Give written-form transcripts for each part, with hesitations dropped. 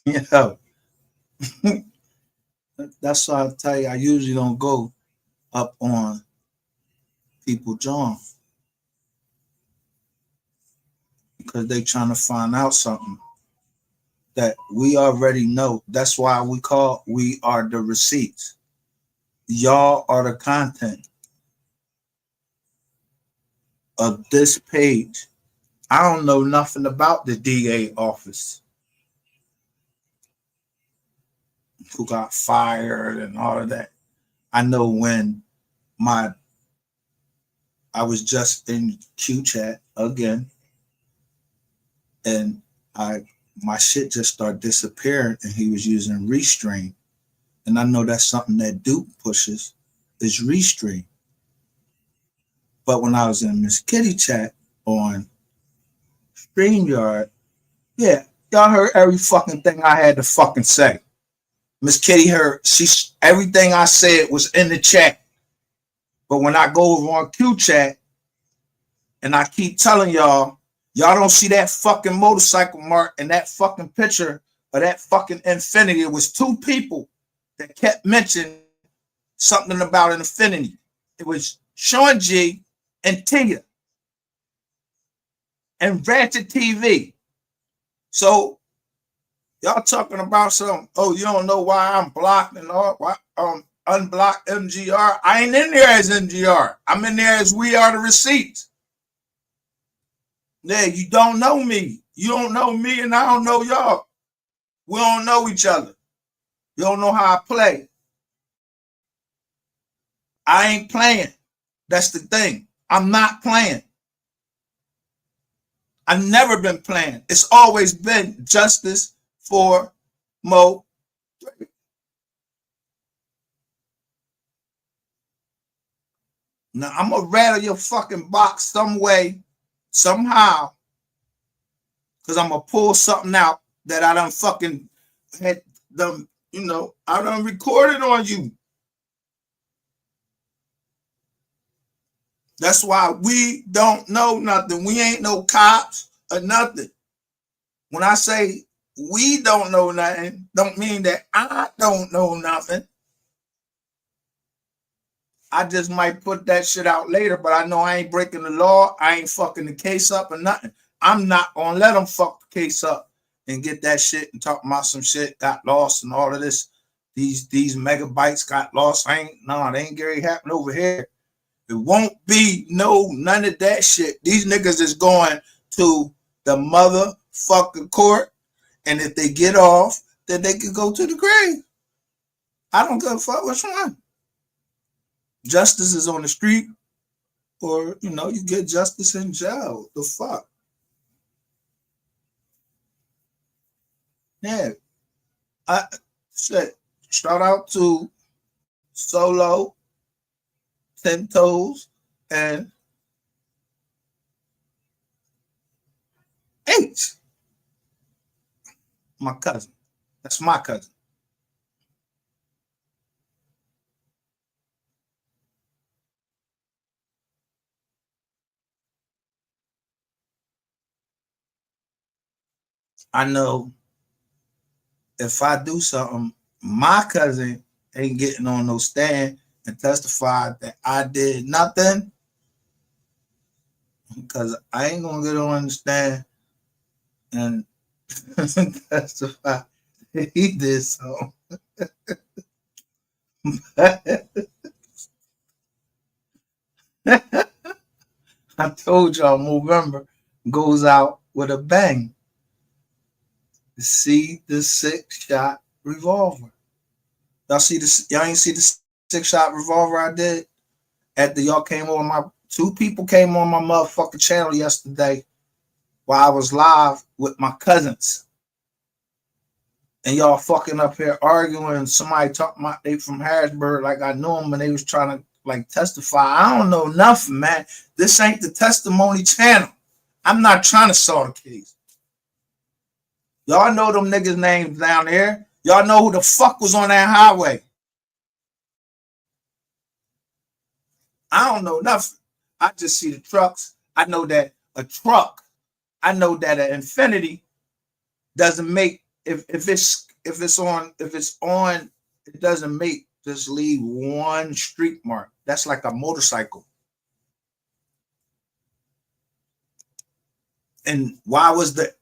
You know, that's why I tell you I usually don't go up on people John because they trying to find out something that we already know. That's why we are the receipts. Y'all are the content of this page. I don't know nothing about the DA office who got fired and all of that. I know when my I was just in Q chat again and I my shit just started disappearing and he was using Restream. And I know that's something that Duke pushes is Restream. But when I was in Miss Kitty chat on StreamYard, yeah, y'all heard every fucking thing I had to fucking say. Miss Kitty heard everything I said was in the chat. But when I go over on Q chat and I keep telling y'all don't see that fucking motorcycle mark and that fucking picture of that fucking Infinity. It was two people that kept mentioning something about an Infinity. It was Sean G and Tia and Ratchet TV. So y'all talking about some, oh, you don't know why I'm blocked and all, why unblocked MGR. I ain't in there as MGR. I'm in there as We Are the Receipts. Yeah, you don't know me. You don't know me and I don't know y'all. We don't know each other. You don't know how I play. I ain't playing. That's the thing. I'm not playing. I've never been playing. It's always been justice for Mo. Now I'm gonna rattle your fucking box some way, somehow, because I'm gonna pull something out that I done fucking had them, I done recorded on you. That's why we don't know nothing. We ain't no cops or nothing. When I say we don't know nothing, don't mean that I don't know nothing. I just might put that shit out later, but I know I ain't breaking the law. I ain't fucking the case up or nothing. I'm not gonna let them fuck the case up and get that shit and talk about some shit got lost and all of this. These megabytes got lost. They ain't Gary happen over here. It won't be none of that shit. These niggas is going to the motherfucking court, and if they get off, then they can go to the grave. I don't give a fuck which one. Justice is on the street, or you get justice in jail. The fuck? Yeah. I said shout out to Solo, 10 Toes, and H. My cousin. That's my cousin. I know if I do something, my cousin ain't getting on no stand and testify that I did nothing, because I ain't gonna get on the stand and testify that he did something. I told y'all MOV3MBER goes out with a bang. See the 6-shot revolver. Y'all see this? Y'all ain't see the 6-shot revolver I did? Y'all came on my 2 people came on my motherfucking channel yesterday while I was live with my cousins. And y'all fucking up here arguing. Somebody talking about they from Harrisburg like I knew them and they was trying to like testify. I don't know nothing, man. This ain't the testimony channel. I'm not trying to solve the case. Y'all know them niggas' names down there. Y'all know who the fuck was on that highway. I don't know nothing. I just see the trucks. I know that an Infinity doesn't make if it's on, it doesn't make, just leave one streak mark. That's like a motorcycle. And why was that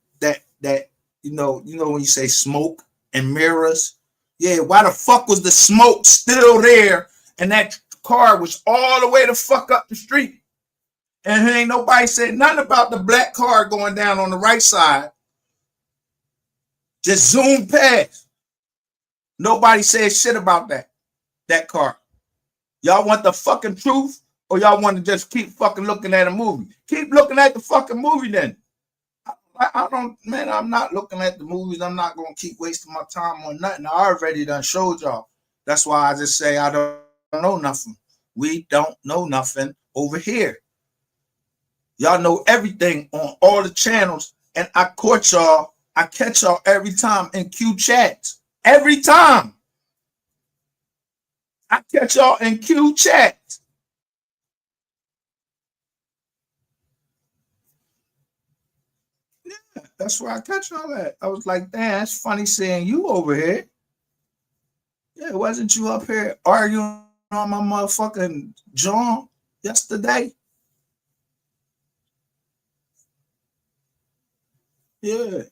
when you say smoke and mirrors, yeah, why the fuck was the smoke still there and that car was all the way the fuck up the street? And ain't nobody said nothing about the black car going down on the right side. Just zoomed past. Nobody said shit about that car. Y'all want the fucking truth, or y'all want to just keep fucking looking at a movie? Keep looking at the fucking movie then. I don't, man, I'm not looking at the movies. I'm not going to keep wasting my time on nothing. I already done showed y'all. That's why I just say I don't know nothing. We don't know nothing over here. Y'all know everything on all the channels, and I catch y'all every time in Q chats. Every time. I catch y'all in Q chats. Yeah, that's where I catch y'all at. I was like, damn, it's funny seeing you over here. Yeah, wasn't you up here arguing on my motherfucking John yesterday? Yeah.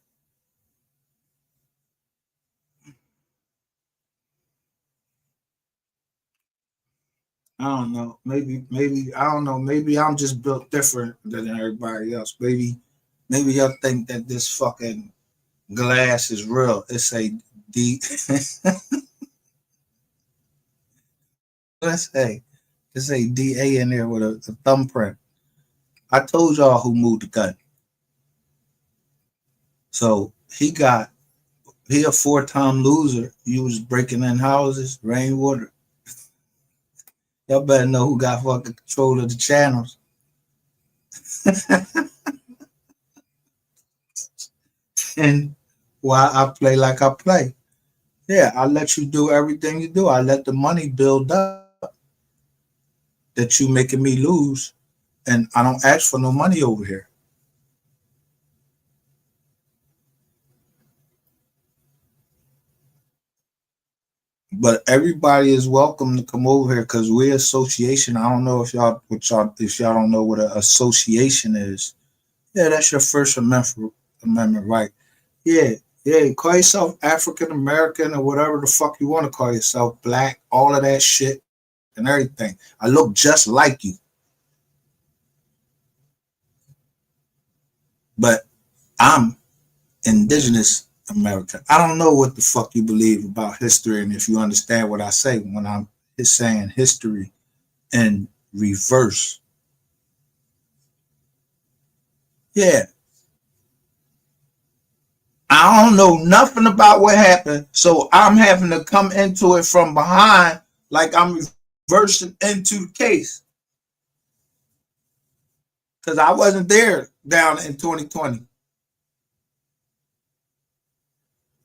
I don't know. Maybe I don't know. Maybe I'm just built different than everybody else. Maybe y'all think that this fucking glass is real. It's a D. Let's say it's a DA in there with a thumbprint. I told y'all who moved the gun. So he a 4-time loser. You was breaking in houses, rainwater. Y'all better know who got fucking control of the channels. And why I play like I play. Yeah, I let you do everything you do. I let the money build up that you making me lose. And I don't ask for no money over here. But everybody is welcome to come over here because we're association. I don't know if y'all don't know what an association is. Yeah, that's your First Amendment right. Yeah, yeah. Call yourself African American or whatever the fuck you want to call yourself, black, all of that shit and everything. I look just like you, but I'm indigenous American. I don't know what the fuck you believe about history and if you understand what I say when I'm saying history in reverse. Yeah, I don't know nothing about what happened, so I'm having to come into it from behind, like I'm reversing into the case because I wasn't there down in 2020.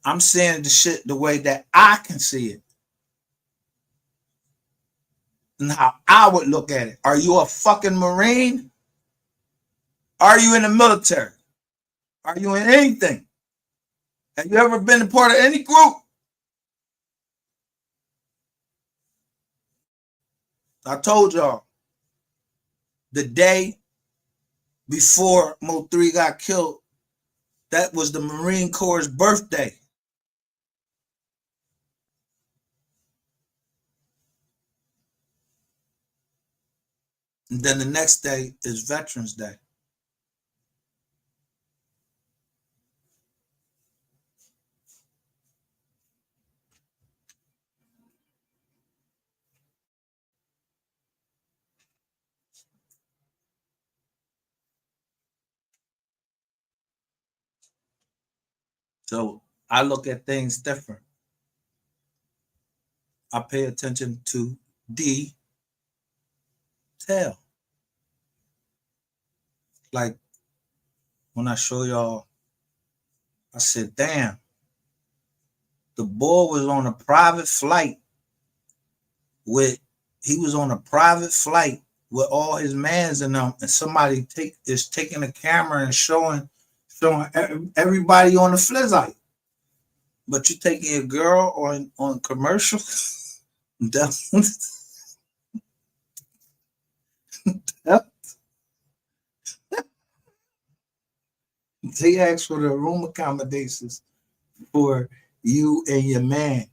I'm seeing the shit the way that I can see it and how I would look at it. Are you a fucking Marine? Are you in the military? Are you in anything? Have you ever been a part of any group? I told y'all the day before Mo3 got killed, that was the Marine Corps' birthday. And then the next day is Veterans Day. So I look at things different. I pay attention to detail. Like when I show y'all, I said, damn, the boy was on a private flight with, he was on a private flight with all his mans in them, and somebody is taking a camera and showing everybody on the flizzite. But you taking your girl on commercial? They asked for the room accommodations for you and your man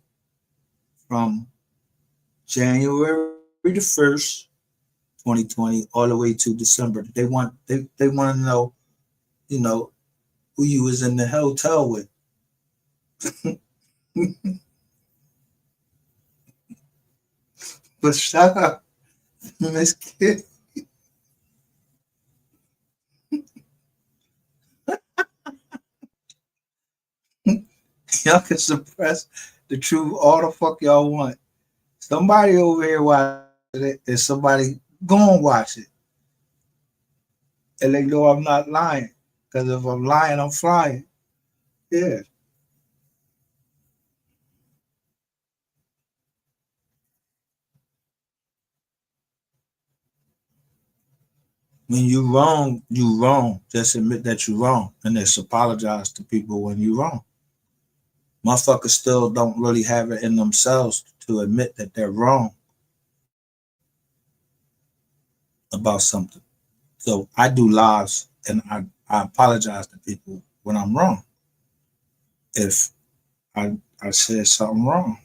from January the 1st, 2020, all the way to December. They want to know, you know, who you was in the hotel with. But shut up, Miss Kid. Y'all can suppress the truth all the fuck y'all want. Somebody over here watching it, and somebody go and watch it. And they know I'm not lying. Because if I'm lying, I'm flying. Yeah. When you wrong, you wrong. Just admit that you wrong. And just apologize to people when you wrong. Motherfuckers still don't really have it in themselves to admit that they're wrong about something. So I do lives and I apologize to people when I'm wrong. If I said something wrong.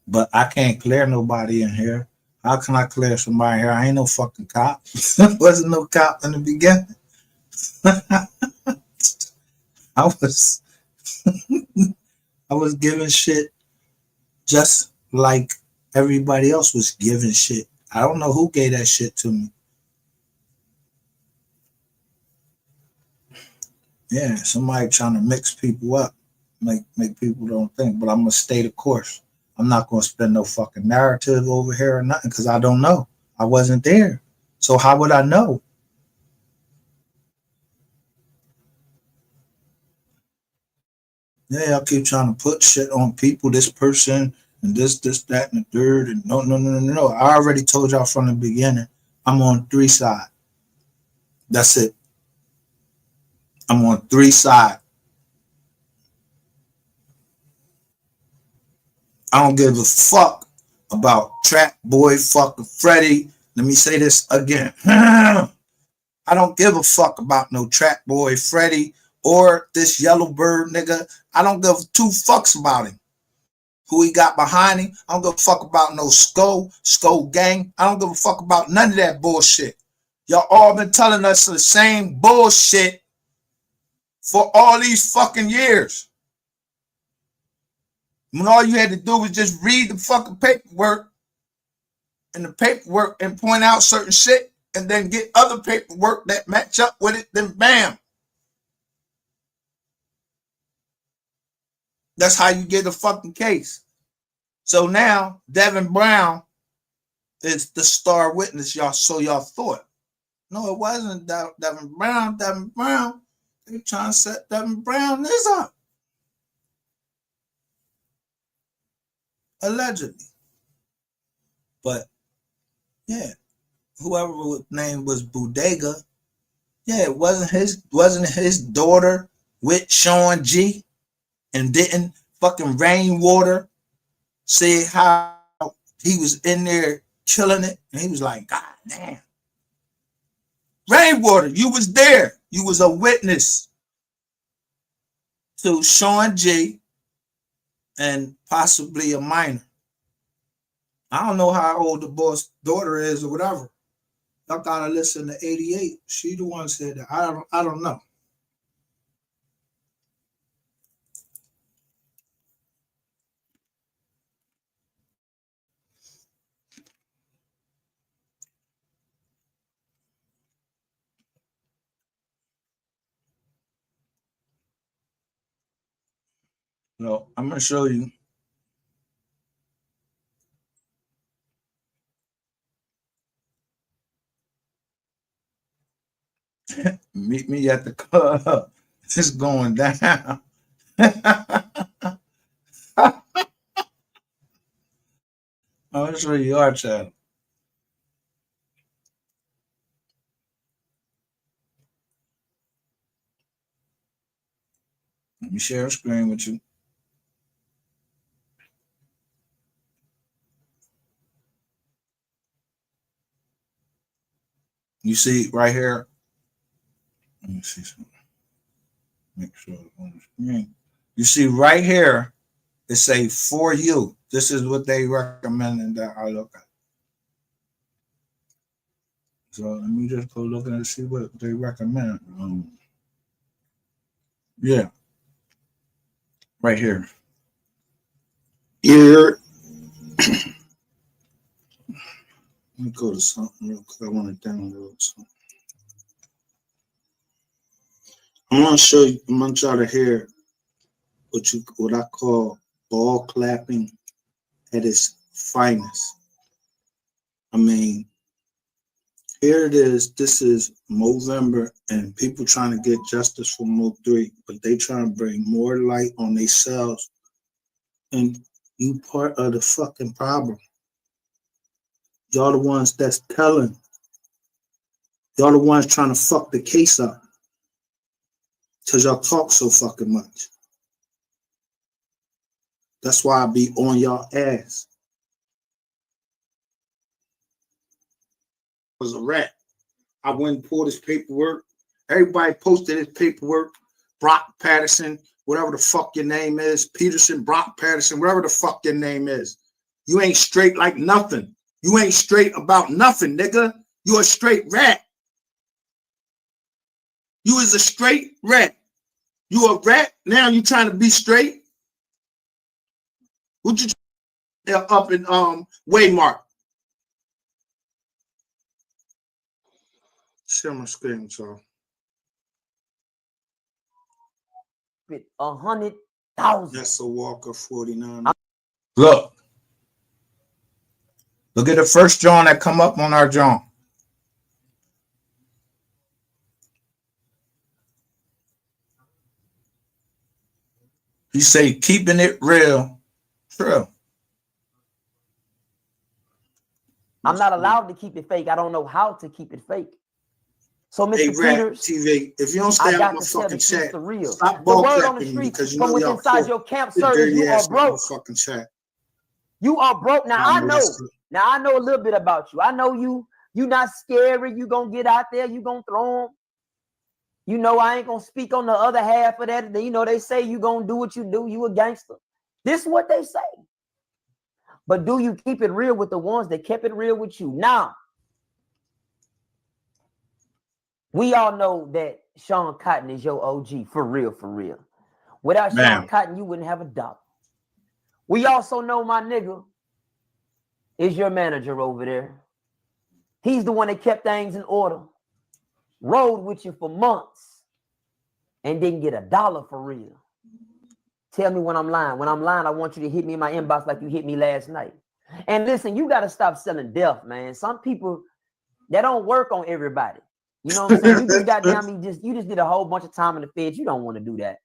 But I can't clear nobody in here. How can I clear somebody here? I ain't no fucking cop. Wasn't no cop in the beginning. I was I was giving shit just like everybody else was giving shit. I don't know who gave that shit to me. Yeah, somebody trying to mix people up, make people don't think. But I'm gonna stay the course. I'm not gonna spend no fucking narrative over here or nothing because I don't know. I wasn't there, so how would I know? Yeah, I keep trying to put shit on people. This person and this, that, and the third. And no, no, no, no, no. I already told y'all from the beginning. I'm on three side. That's it. I'm on three side. I don't give a fuck about Trap Boy fucking Freddy. Let me say this again. I don't give a fuck about no Trap Boy Freddy or this Yellow Bird nigga. I don't give two fucks about him. Who he got behind him. I don't give a fuck about no Skull gang. I don't give a fuck about none of that bullshit. Y'all all been telling us the same bullshit for all these fucking years. When all you had to do was just read the fucking paperwork and point out certain shit and then get other paperwork that match up with it, then bam. That's how you get a fucking case. So now Devin Brown is the star witness, y'all. So y'all thought. No, it wasn't Devin Brown. Devin Brown. They trying to set Devin Brown this up. Allegedly. But yeah, whoever name was Bodega, yeah, it wasn't his daughter with Sean G and didn't fucking Rainwater say how he was in there killing it. And he was like, God damn. Rainwater, you was there. You was a witness to Sean G and possibly a minor. I don't know how old the boss daughter is or whatever. Y'all gotta listen to 88. She the one said that. I don't know. No, I'm gonna show you. Meet me at the club. It's going down. I'm gonna show you our channel. Let me share a screen with you. You see right here. Let me see something. Make sure it's on the screen. You see right here, it say for you. This is what they recommend that I look at. So let me just go look and see what they recommend. Yeah, right here. Here. Let me go to something real quick. I want to download something. I want to show you. I want y'all to hear what I call ball clapping at its finest. I mean, here it is. This is MOV3MBER, and people trying to get justice for MOV3, but they trying to bring more light on themselves. And you part of the fucking problem. Y'all the ones that's telling. Y'all the ones trying to fuck the case up. Because y'all talk so fucking much. That's why I be on y'all ass. I was a rat. I went and pulled his paperwork. Everybody posted his paperwork. Brock Patterson, whatever the fuck your name is. Peterson, Brock Patterson, whatever the fuck your name is. You ain't straight like nothing. You ain't straight about nothing, nigga. You a straight rat. You is a straight rat. You a rat. Now you trying to be straight. What you up in Waymark? Share my screen, so. 100,000. That's a Walker 49. Look at the first John that come up on our John. He say keeping it real. True. I'm not allowed to keep it fake. I don't know how to keep it fake. So, Mr. Hey, Peters, TV, if you don't stay out my fucking chat, the real. stop The ball word on the clapping street because you from know within y'all inside your camp, sir, is you are broke. Fucking chat. You are broke. Now I know. Now I know a little bit about you. I know you not scary. You gonna get out there. You gonna throw them. You know I ain't gonna speak on the other half of that. You know they say you gonna do what you do. You a gangster. This is what they say. But do you keep it real with the ones that kept it real with you? Now, we all know that Sean Cotton is your OG, for real, for real. Without Sean Cotton, you wouldn't have a dollar. We also know my nigga is your manager over there. He's the one that kept things in order. Rode with you for months and didn't get a dollar for real. Tell me when I'm lying. When I'm lying, I want you to hit me in my inbox like you hit me last night. And listen, you got to stop selling death, man. Some people, that don't work on everybody. You know what I'm saying? You just goddamn you just did a whole bunch of time in the feds. You don't want to do that.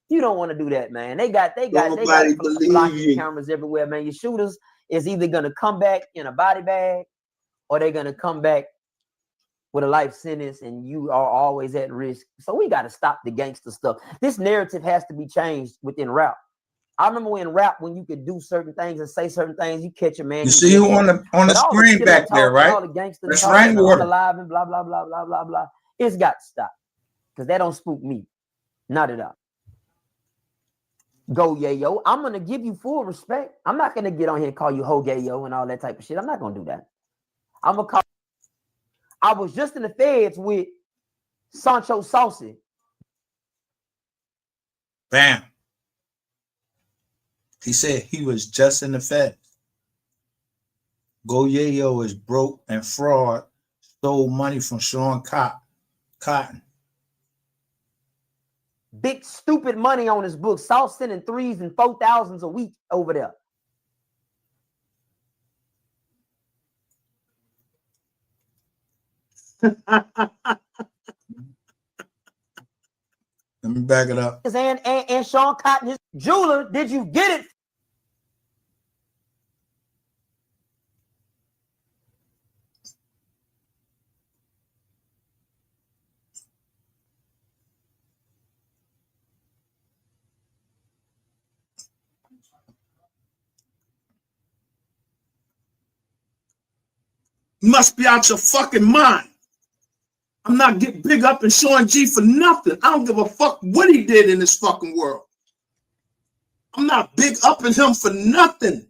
You don't want to do that, man. They got blocking cameras everywhere, man. Your shooters is either gonna come back in a body bag or they're gonna come back with a life sentence, and you are always at risk. So we got to stop the gangster stuff. This narrative has to be changed within rap. I remember in rap, when you could do certain things and say certain things, you catch a man. You see who on the screen back there, right? All the gangster That's talk, Rainwater. alive and blah blah blah blah blah blah. It's got to stop because that don't spook me, not at all. Go yayo. I'm gonna give you full respect. I'm not gonna get on here and call you ho gayo and all that type of shit. I'm not gonna do that. I'm gonna call. I was just in the feds with Sancho Saucy. Bam. He said he was just in the feds. Go yayo is broke and fraud. Stole money from Sean Cotton. Big stupid money on his book. Sauce sending 3s and 4,000s a week over there. Let me back it up. And Sean Cotton, his jeweler, did you get it? You must be out your fucking mind. I'm not getting big up and showing G for nothing. I don't give a fuck what he did in this fucking world. I'm not big upping him for nothing.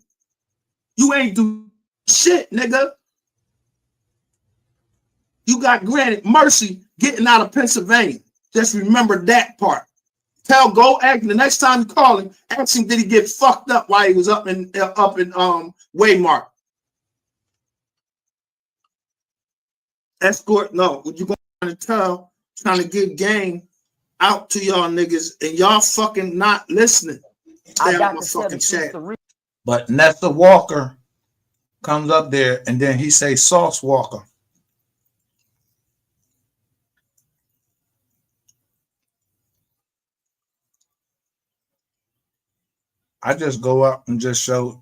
You ain't do shit, nigga. You got granted mercy getting out of Pennsylvania. Just remember that part. Go ask the next time you call him, ask him did he get fucked up while he was up in Waymark. Escort, no. What you going to tell? Trying to give game out to y'all niggas and y'all fucking not listening. Stay out my fucking chat. But Nessa Walker comes up there and then he say Sauce Walker. I just go up and just show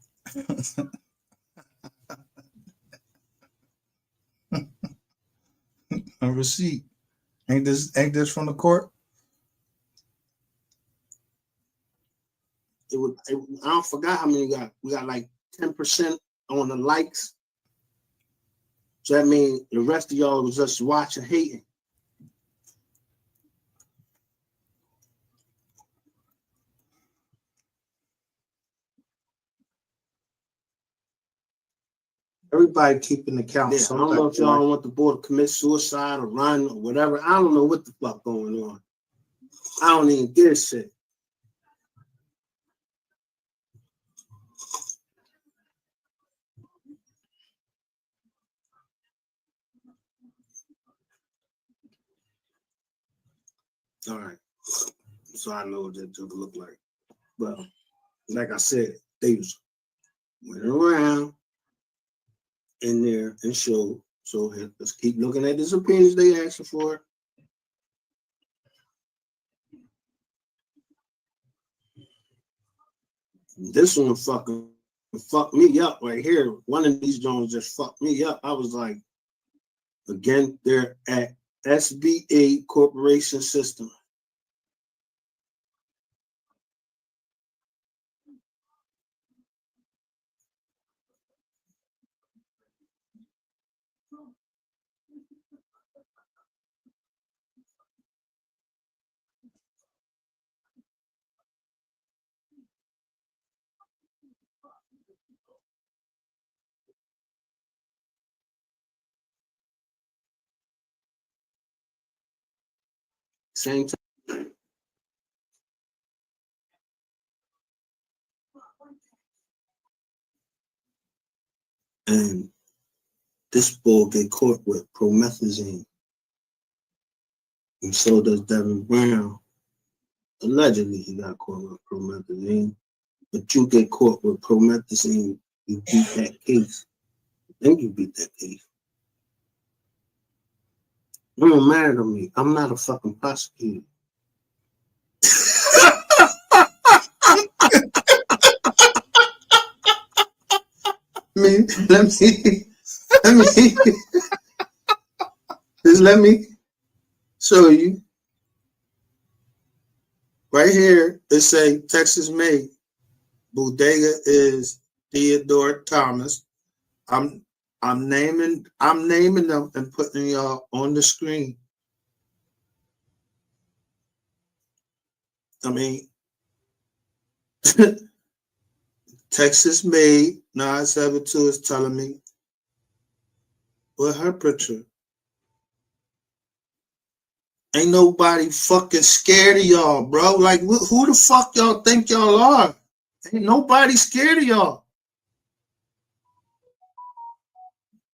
a receipt. Ain't this from the court? I don't forgot how many we got. We got like 10% on the likes. So that means the rest of y'all was just watching, hating. Everybody keeping the count. Yeah, I don't know if y'all want the boy to commit suicide or run or whatever. I don't know what the fuck going on. I don't even get shit. All right. So I know what that joke look like. But like I said, they was went around in there and showed. So let's keep looking at this opinions they asking for. This one fucking fucked me up right here. One of these Jones just fucked me up. I was like, again, they're at SBA Corporation System. Same time. And this bull get caught with promethazine. And so does Devin Brown. Allegedly, he got caught with promethazine. But you get caught with promethazine, you beat that case. I think you beat that case. It don't matter to me. I'm not a fucking prosecutor. Let me show you. Right here, it say Texas made. Bodega is Theodore Thomas. I'm naming them and putting y'all on the screen. I mean, Texas made 972 is telling me what her picture. Ain't nobody fucking scared of y'all, bro. Like, who the fuck y'all think y'all are? Ain't nobody scared of y'all.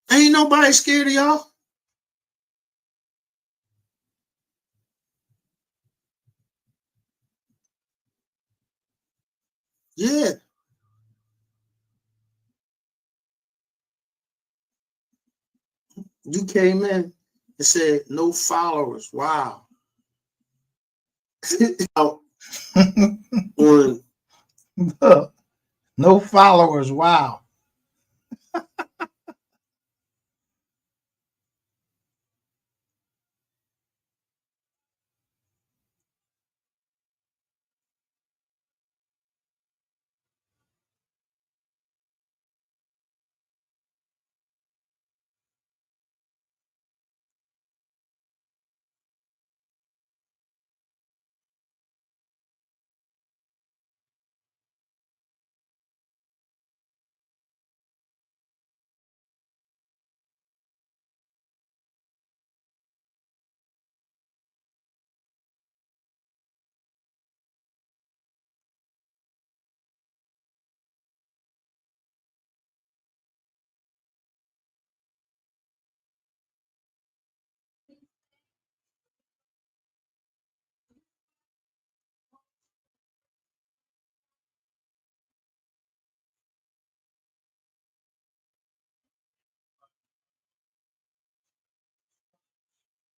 Ain't nobody scared of y'all. Yeah. You came in and said no followers. Wow. On no followers. Wow.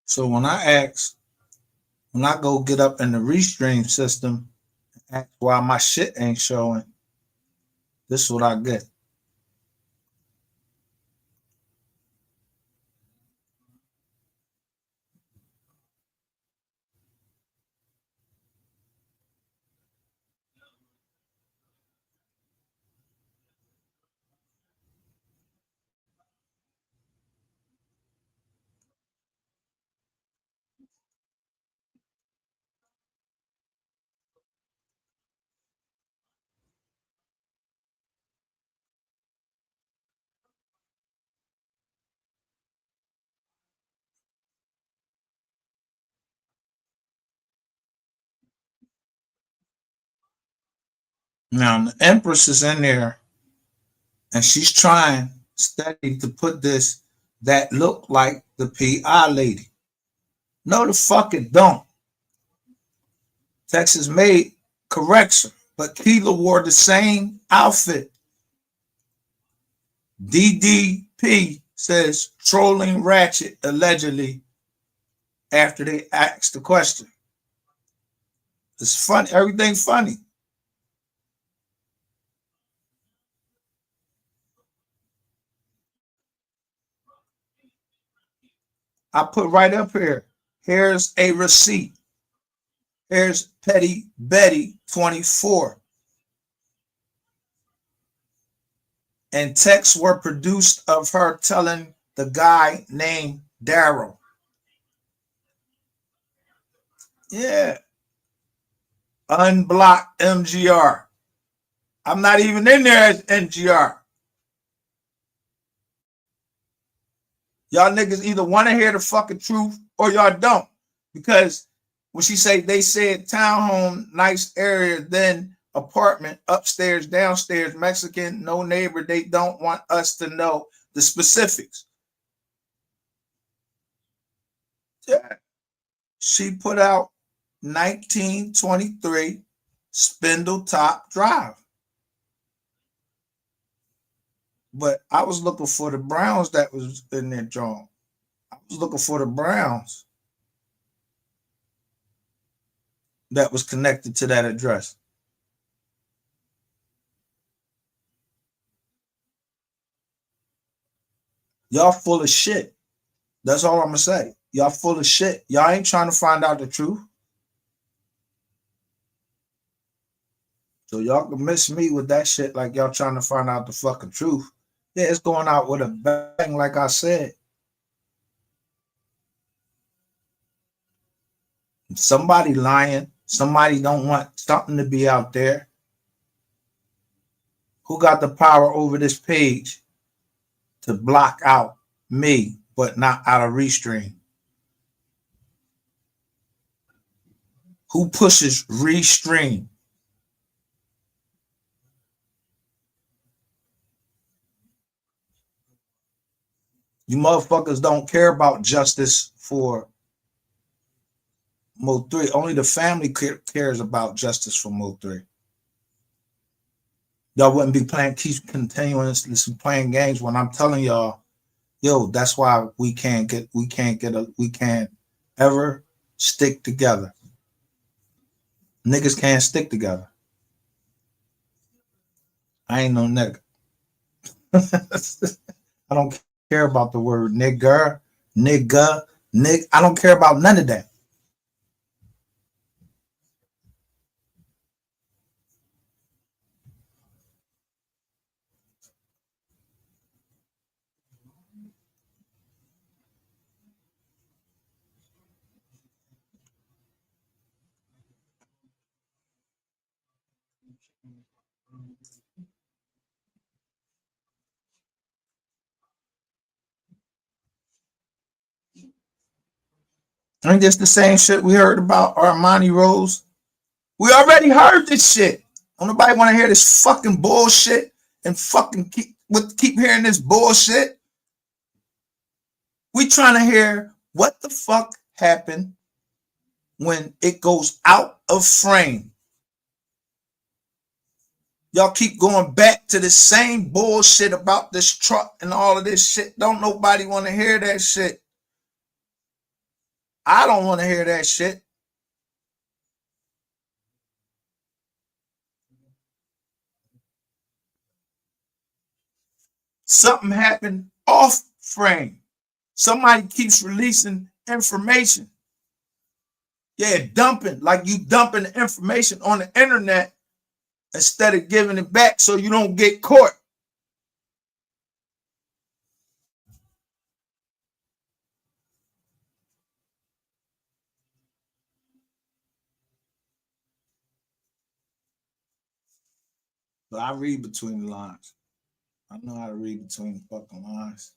So when I go get up in the restream system, ask why my shit ain't showing, this is what I get. Now the Empress is in there and she's trying steady to put this that look like the PI lady. No, the fuck it don't. Texas made correction, but Keela wore the same outfit. DDP says trolling Ratchet allegedly after they asked the question. It's funny, everything funny. I put right up here. Here's a receipt. Here's Petty Betty 24. And texts were produced of her telling the guy named Daryl. Yeah. Unblock MGR. I'm not even in there as NGR. Y'all niggas either want to hear the fucking truth or y'all don't. Because when she say they said townhome, nice area, then apartment, upstairs, downstairs, Mexican, no neighbor, they don't want us to know the specifics. Yeah. She put out 1923 Spindletop Drive. But I was looking for the Browns that was in there, John. I was looking for the Browns that was connected to that address. Y'all full of shit. That's all I'm gonna say. Y'all full of shit. Y'all ain't trying to find out the truth. So y'all can miss me with that shit like y'all trying to find out the fucking truth. Yeah, it's going out with a bang, like I said. Somebody lying. Somebody don't want something to be out there. Who got the power over this page to block out me, but not out of restream? Who pushes restream? You motherfuckers don't care about justice for MOV3. Only the family cares about justice for MOV3. Y'all wouldn't be keep continuously playing games when I'm telling y'all, yo, that's why we can't ever stick together. Niggas can't stick together. I ain't no nigga. I don't care about the word nigga. I don't care about none of that. Ain't this the same shit we heard about Armani Rose? We already heard this shit. Don't nobody want to hear this fucking bullshit and fucking keep hearing this bullshit. We trying to hear what the fuck happened when it goes out of frame. Y'all keep going back to the same bullshit about this truck and all of this shit. Don't nobody want to hear that shit. I don't want to hear that shit. Something happened off frame. Somebody keeps releasing information. Yeah, dumping, like you dumping information on the internet instead of giving it back so you don't get caught. But I read between the lines. I know how to read between the fucking lines.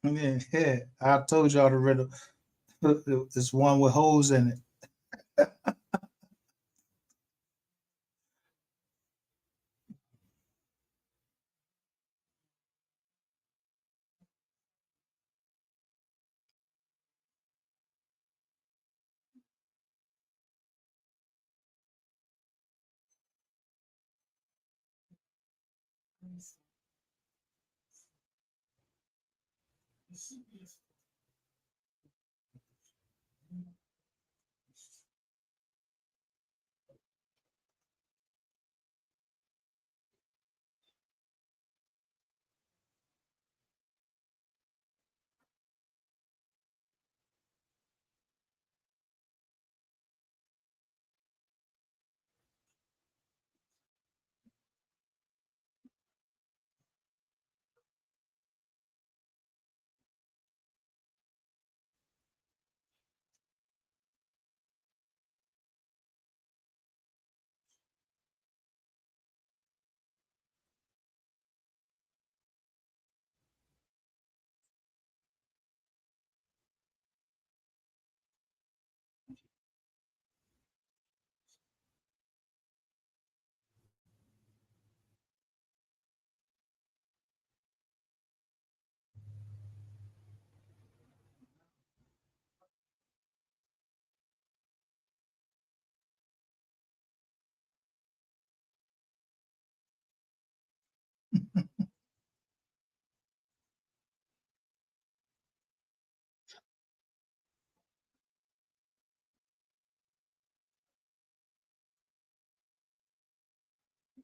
Yeah, I told y'all the riddle. It's one with holes in it.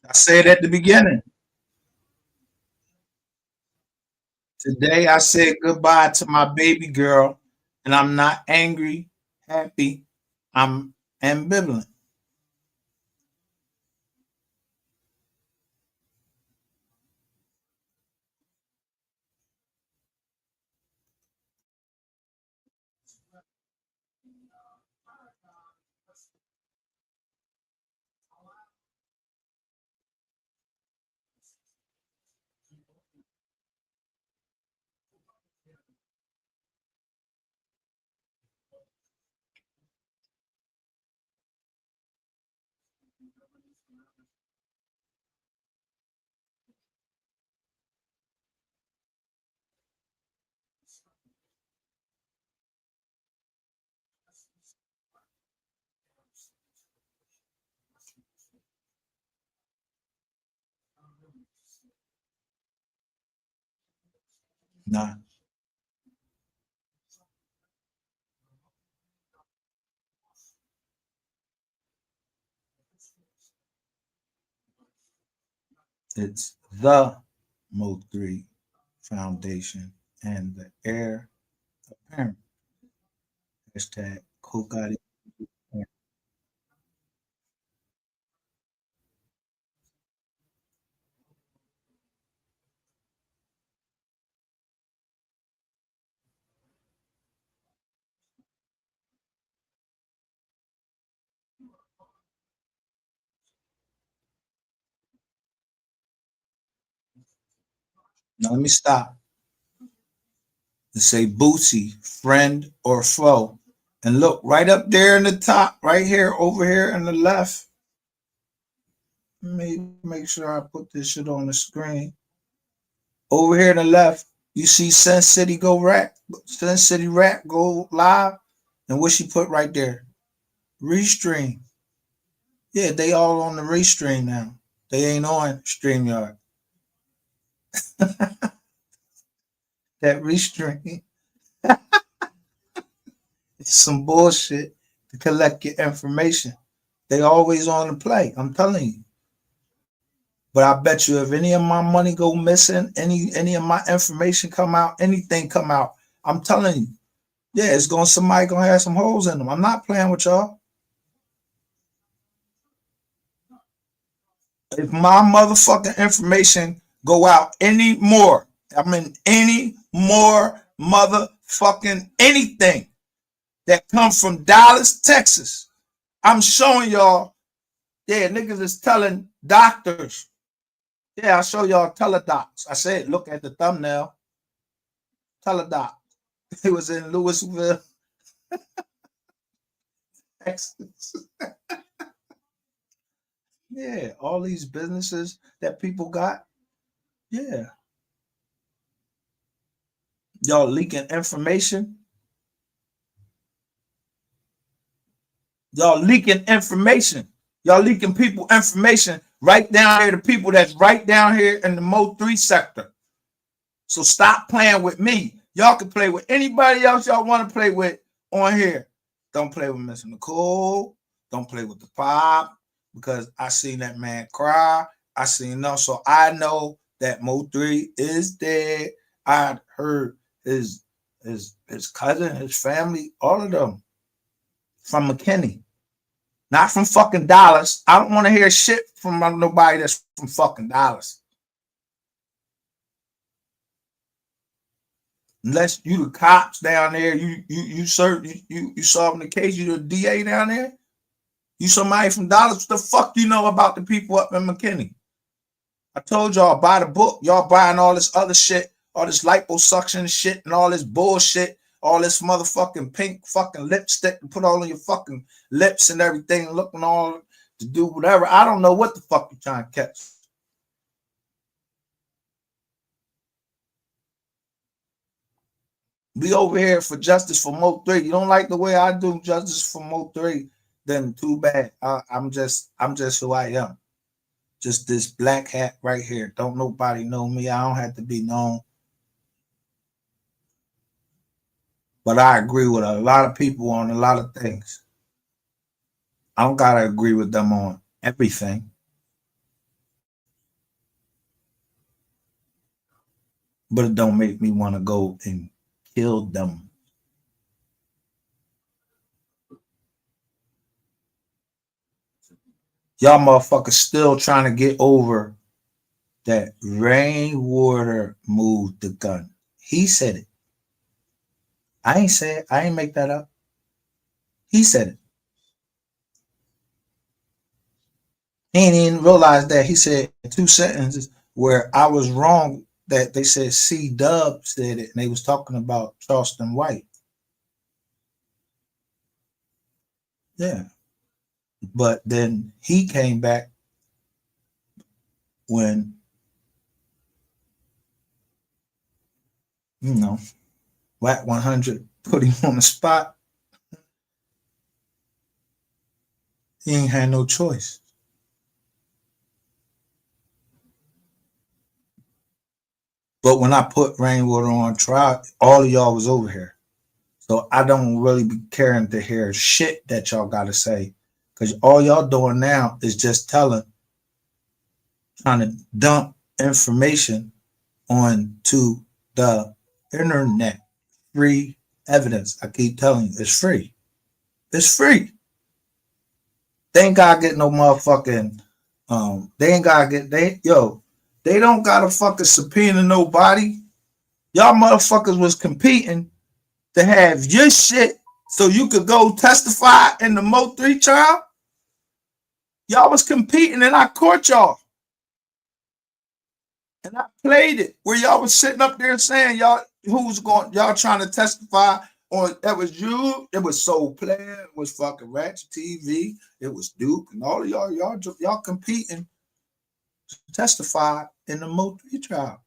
I said at the beginning. Today I said goodbye to my baby girl, and I'm not angry, happy. I'm ambivalent. Nah, it's the MOV3 Foundation and the heir apparent. Hashtag Kokati. Now let me stop and say Bootsy, friend or foe. And look right up there in the top, right here, over here in the left. Let me make sure I put this shit on the screen. Over here to the left, you see Sin City go rap, Sin City rap go live, and what she put right there, restream. Yeah, they all on the restream now. They ain't on StreamYard. That restream is some bullshit to collect your information. They always on the play. I'm telling you. But I bet you if any of my money go missing, any of my information come out, anything come out, I'm telling you, Yeah, somebody gonna have some holes in them. I'm not playing with y'all. If my motherfucking information go out anymore, I mean any more motherfucking anything that comes from Dallas, Texas, I'm showing y'all. Yeah, niggas is telling doctors. Yeah, I show y'all teledocs. I said, look at the thumbnail. Teledoc. It was in Louisville, Texas. Yeah, all these businesses that people got. Yeah. Y'all leaking information. Y'all leaking information. Y'all leaking people information right down here to people that's right down here in the MOV3 sector. So stop playing with me. Y'all can play with anybody else y'all want to play with on here. Don't play with Miss Nicole. Don't play with the Pop, because I seen that man cry. I seen them. So I know that MOV3 is dead. I heard his cousin, his family, all of them from McKinney. Not from fucking Dallas. I don't want to hear shit from nobody that's from fucking Dallas. Unless you the cops down there, you solving the case, you the DA down there. You somebody from Dallas. What the fuck you know about the people up in McKinney? I told y'all, buy the book. Y'all buying all this other shit, all this liposuction shit and all this bullshit, all this motherfucking pink fucking lipstick to put all on your fucking lips and everything, looking all to do whatever. I don't know what the fuck you trying to catch. We over here for justice for MOV3. You don't like the way I do justice for MOV3, then too bad. I'm just who I am. Just this black hat right here. Don't nobody know me. I don't have to be known. But I agree with a lot of people on a lot of things. I don't gotta agree with them on everything. But it don't make me want to go and kill them. Y'all motherfuckers still trying to get over that Rainwater moved the gun. He said it. I ain't say it. I ain't make that up. He said it. He ain't even realize that. He said 2 sentences where I was wrong, that they said C-Dub said it, and they was talking about Charleston White. Yeah. But then he came back when, Whack 100 put him on the spot. He ain't had no choice. But when I put Rainwater on trial, all of y'all was over here. So I don't really be caring to hear shit that y'all got to say. Because all y'all doing now is just trying to dump information onto the internet. Free evidence. I keep telling you, it's free. It's free. They ain't gotta get no motherfucking, they ain't gotta get, they don't gotta fucking subpoena nobody. Y'all motherfuckers was competing to have your shit so you could go testify in the MOV3 trial. Y'all was competing and I caught y'all. And I played it where y'all was sitting up there saying y'all trying to testify on, that was you, it was Soul Player, it was fucking Ratchet TV, it was Duke, and all of y'all competing to testify in the MOV3 trial.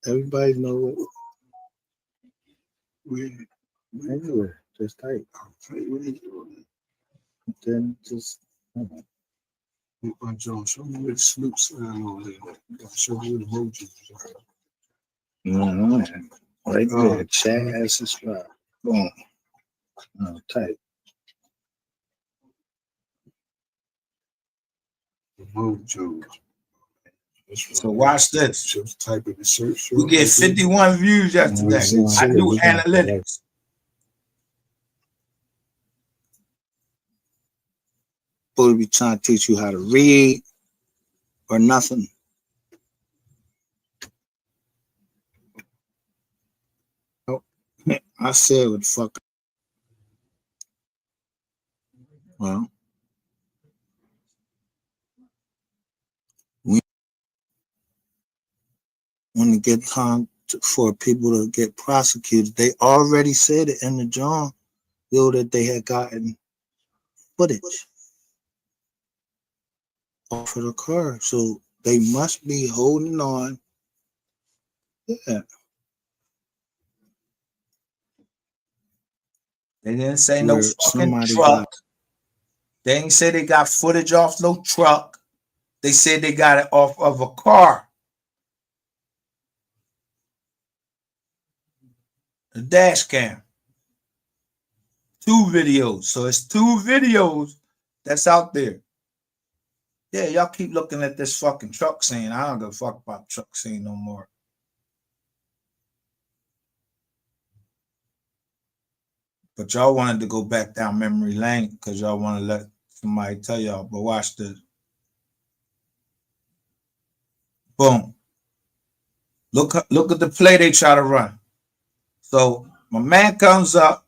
Everybody know it. Anywhere, just type. Then just. John, show me where the Snoop's over there. Show me where the emojis are. Right there, Chaz subscribe. Boom. Oh, type. Move Joe. So watch this. Just type in the search. We get 51 views yesterday. I do analytics. Supposed to be trying to teach you how to read or nothing. I said what the fuck. Well, when it get time for people to get prosecuted, they already said it in the John bill that they had gotten footage off of the car. So they must be holding on. Yeah. They didn't say no fucking truck. They didn't say they got footage off no truck. They said they got it off of a car. A dash cam. 2 videos. So it's 2 videos that's out there. Yeah, y'all keep looking at this fucking truck scene. I don't give a fuck about truck scene no more. But y'all wanted to go back down memory lane because y'all want to let somebody tell y'all. But watch this. Boom. Look at the play they try to run. So my man comes up.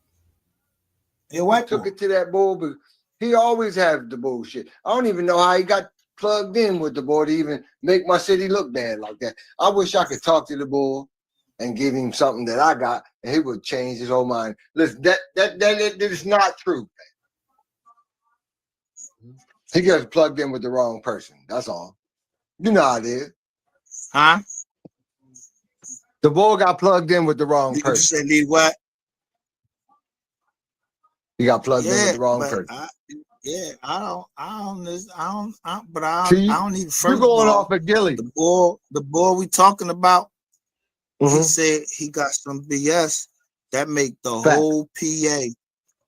He took it to that bull, but he always had the bullshit. I don't even know how he got plugged in with the bull to even make my city look bad like that. I wish I could talk to the bull and give him something that I got, and he would change his whole mind. Listen, that is not true. He got plugged in with the wrong person. That's all. You know how it is. Huh? The bull got plugged in with the wrong person. You said need what? He got plugged in with the wrong person. I don't need. You're going off of Gilly. The bull we talking about. He said he got some BS that make the whole PA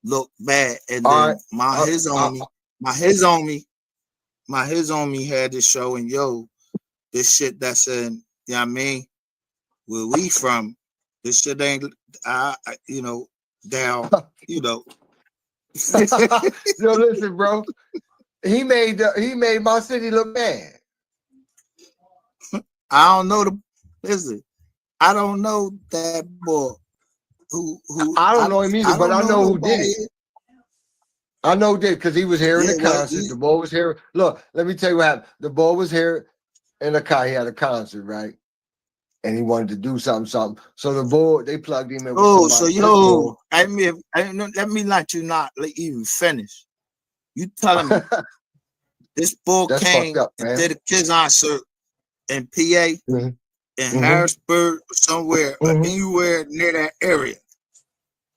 look bad, and then his homie had to show and this shit that's in, you know what I mean, where we from, this shit ain't down, Yo, listen, bro. He made my city look bad. I don't know I don't know that boy. I don't know him either, but I know who did it. I know did because he was here in the concert. The boy was here. Look, let me tell you what happened. The boy was here in the car. He had a concert, right? And he wanted to do something. So the boy, they plugged him in. Let me let you not even finish. You telling me this boy came and did a kids concert in PA, in Harrisburg, or somewhere, or anywhere near that area,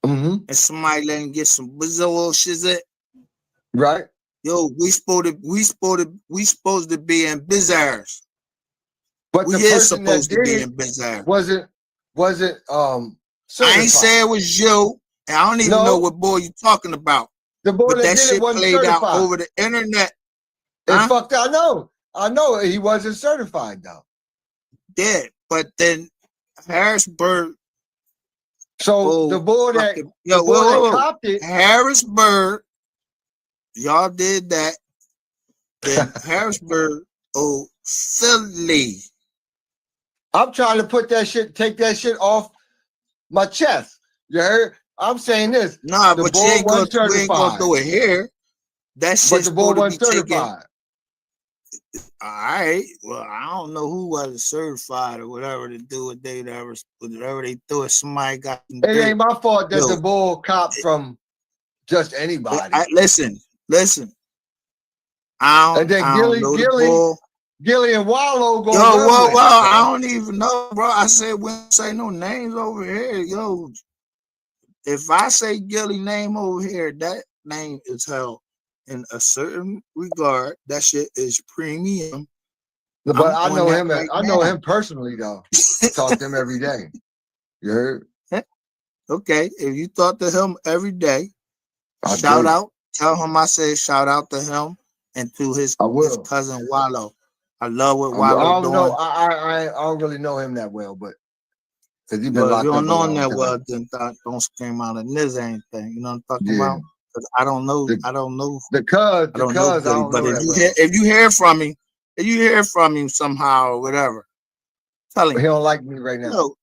and somebody let him get some bizarre shit. Right? Yo, we supposed to be in Bizarres. But the person supposed that to did be in Bizarre. wasn't I ain't say it was you, and I don't even know what boy you talking about. The boy that shit wasn't played certified. out over the internet. It's fucked. I know he wasn't certified though. Yeah, but then Harrisburg. So the boy that copped it, Harrisburg, y'all did that. Then Harrisburg, Philly. I'm trying to take that shit off my chest. You heard? I'm saying this. Nah, but you ain't gonna do it here. That shit's the boy wasn't certified. All right. Well, I don't know who wasn't certified or whatever to do it. Whatever they do it, somebody got. It ain't my fault that the bull copped from just anybody. Listen. And then Gilly and Wallow go. I don't even know, bro. I said we don't say no names over here, yo. If I say Gilly name over here, that name is held in a certain regard. That shit is premium. But I know him. I know him personally, though. I talk to him every day. You heard? Okay, if you talk to him every day, shout out. Tell him I said shout out to him and to his cousin Wallo. I love what Wallo doing. I don't really know him that well, but because he's been locked up. If you don't know him that well, then don't scream out a niz anything. You know what I'm talking about? Because I don't know. I don't know. But if you hear from him somehow or whatever, tell him he don't like me right now.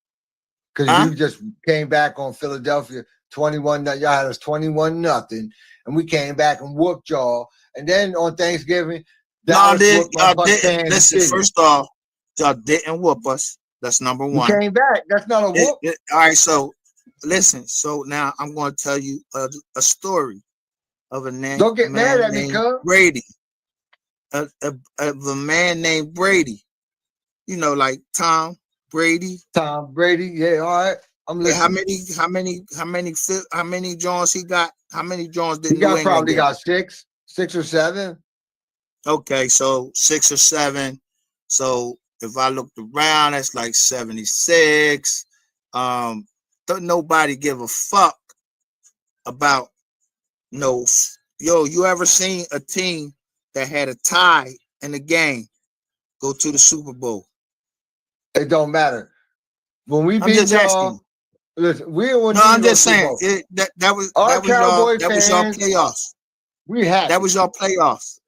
Because you just came back on Philadelphia 21. Y'all had us 21-0, and we came back and whooped y'all. And then on Thanksgiving, y'all didn't. Listen, first off, y'all didn't whoop us. That's number one. We came back. That's not a whoop. All right, so listen. So now I'm going to tell you a story of a name. Don't get mad at me, cuz. Brady. Of a man named Brady. You know, like Tom Brady. Tom Brady. Yeah, all right. I'm listening. How many Jones he got? How many Jones did he got? Probably got 6 or 7. Okay, so 6 or 7. So if I looked around, that's like 76. Don't nobody give a fuck about you ever seen a team that had a tie in the game go to the Super Bowl? It don't matter. When we beat y'all, listen, I'm just saying that was y'all playoffs. That was y'all playoffs.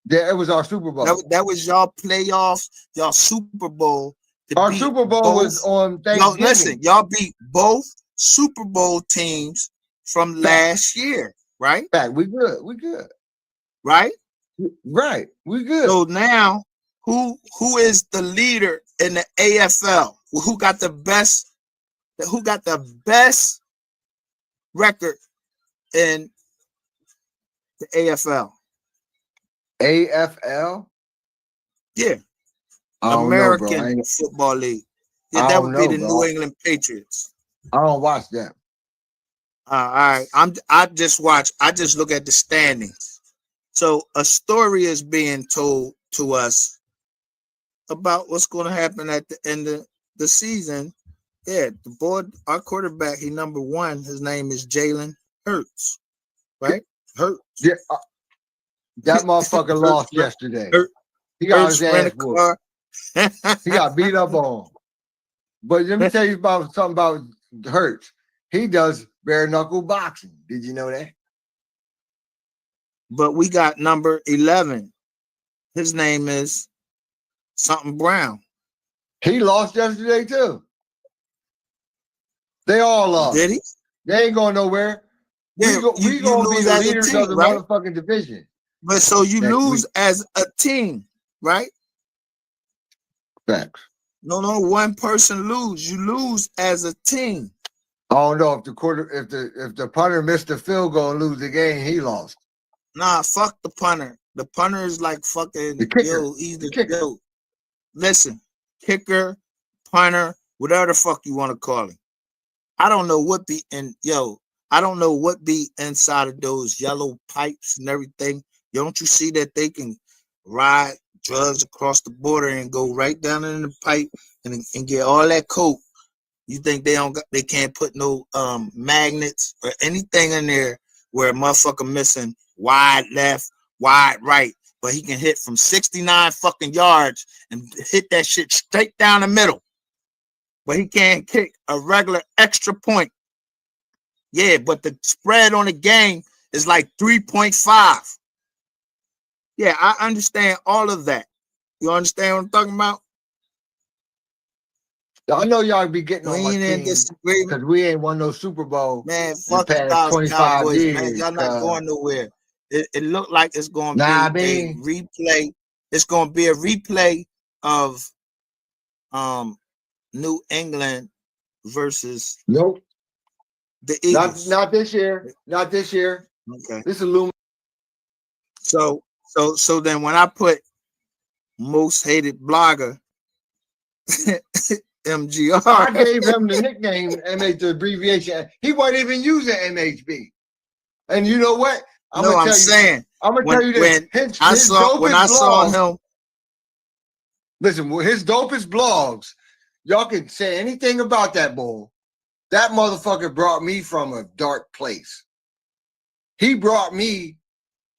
Yeah, it was our Super Bowl. That was y'all playoffs, y'all Super Bowl. Our Super Bowl was on Thanksgiving. Listen, y'all beat both Super Bowl teams from last year, right? We good. Right? Right. We good. So now, who is the leader in the AFL? Who got the best record in the AFL? AFL? Yeah. American Football League. Yeah, that would be the New England Patriots. I don't watch that. All right. I just look at the standings. So a story is being told to us about what's going to happen at the end of the season. Yeah, our quarterback, he number 1. His name is Jalen Hurts. Right? Hurts. Yeah. That motherfucker lost yesterday. He got his ass whooped. He got beat up on. But let me tell you about something about Hurts. He does bare knuckle boxing. Did you know that? But we got number 11. His name is something Brown. He lost yesterday too. They all lost. Did he? They ain't going nowhere. Yeah, we gonna be the leaders of the motherfucking division. But so you lose as a team, right? Facts. No, one person lose. You lose as a team. I don't know if the punter missed the field goal and lose the game, he lost. Nah, fuck the punter. The punter is like fucking he's the kicker. Listen, kicker, punter, whatever the fuck you want to call him. I don't know what be inside of those yellow pipes and everything. Don't you see that they can ride drugs across the border and go right down in the pipe and get all that coke? You think they can't put no magnets or anything in there where a motherfucker missing wide left, wide right, but he can hit from 69 fucking yards and hit that shit straight down the middle. But he can't kick a regular extra point. Yeah, but the spread on the game is like 3.5. Yeah, I understand all of that. You understand what I'm talking about? I know y'all be getting on my team because we ain't won no Super Bowl. Man, fuck the Dallas Cowboys, man. Y'all not going nowhere. It looked like it's going to be a replay. It's going to be a replay of New England versus the Eagles. Not this year. Not this year. Okay. This is So then when I put most hated blogger MGR, I gave him the nickname MH, the abbreviation. He wasn't even using MHB. And you know what? I'm gonna tell you this. I saw him. Listen, his dopest blogs, y'all can say anything about that bull. That motherfucker brought me from a dark place. He stopped me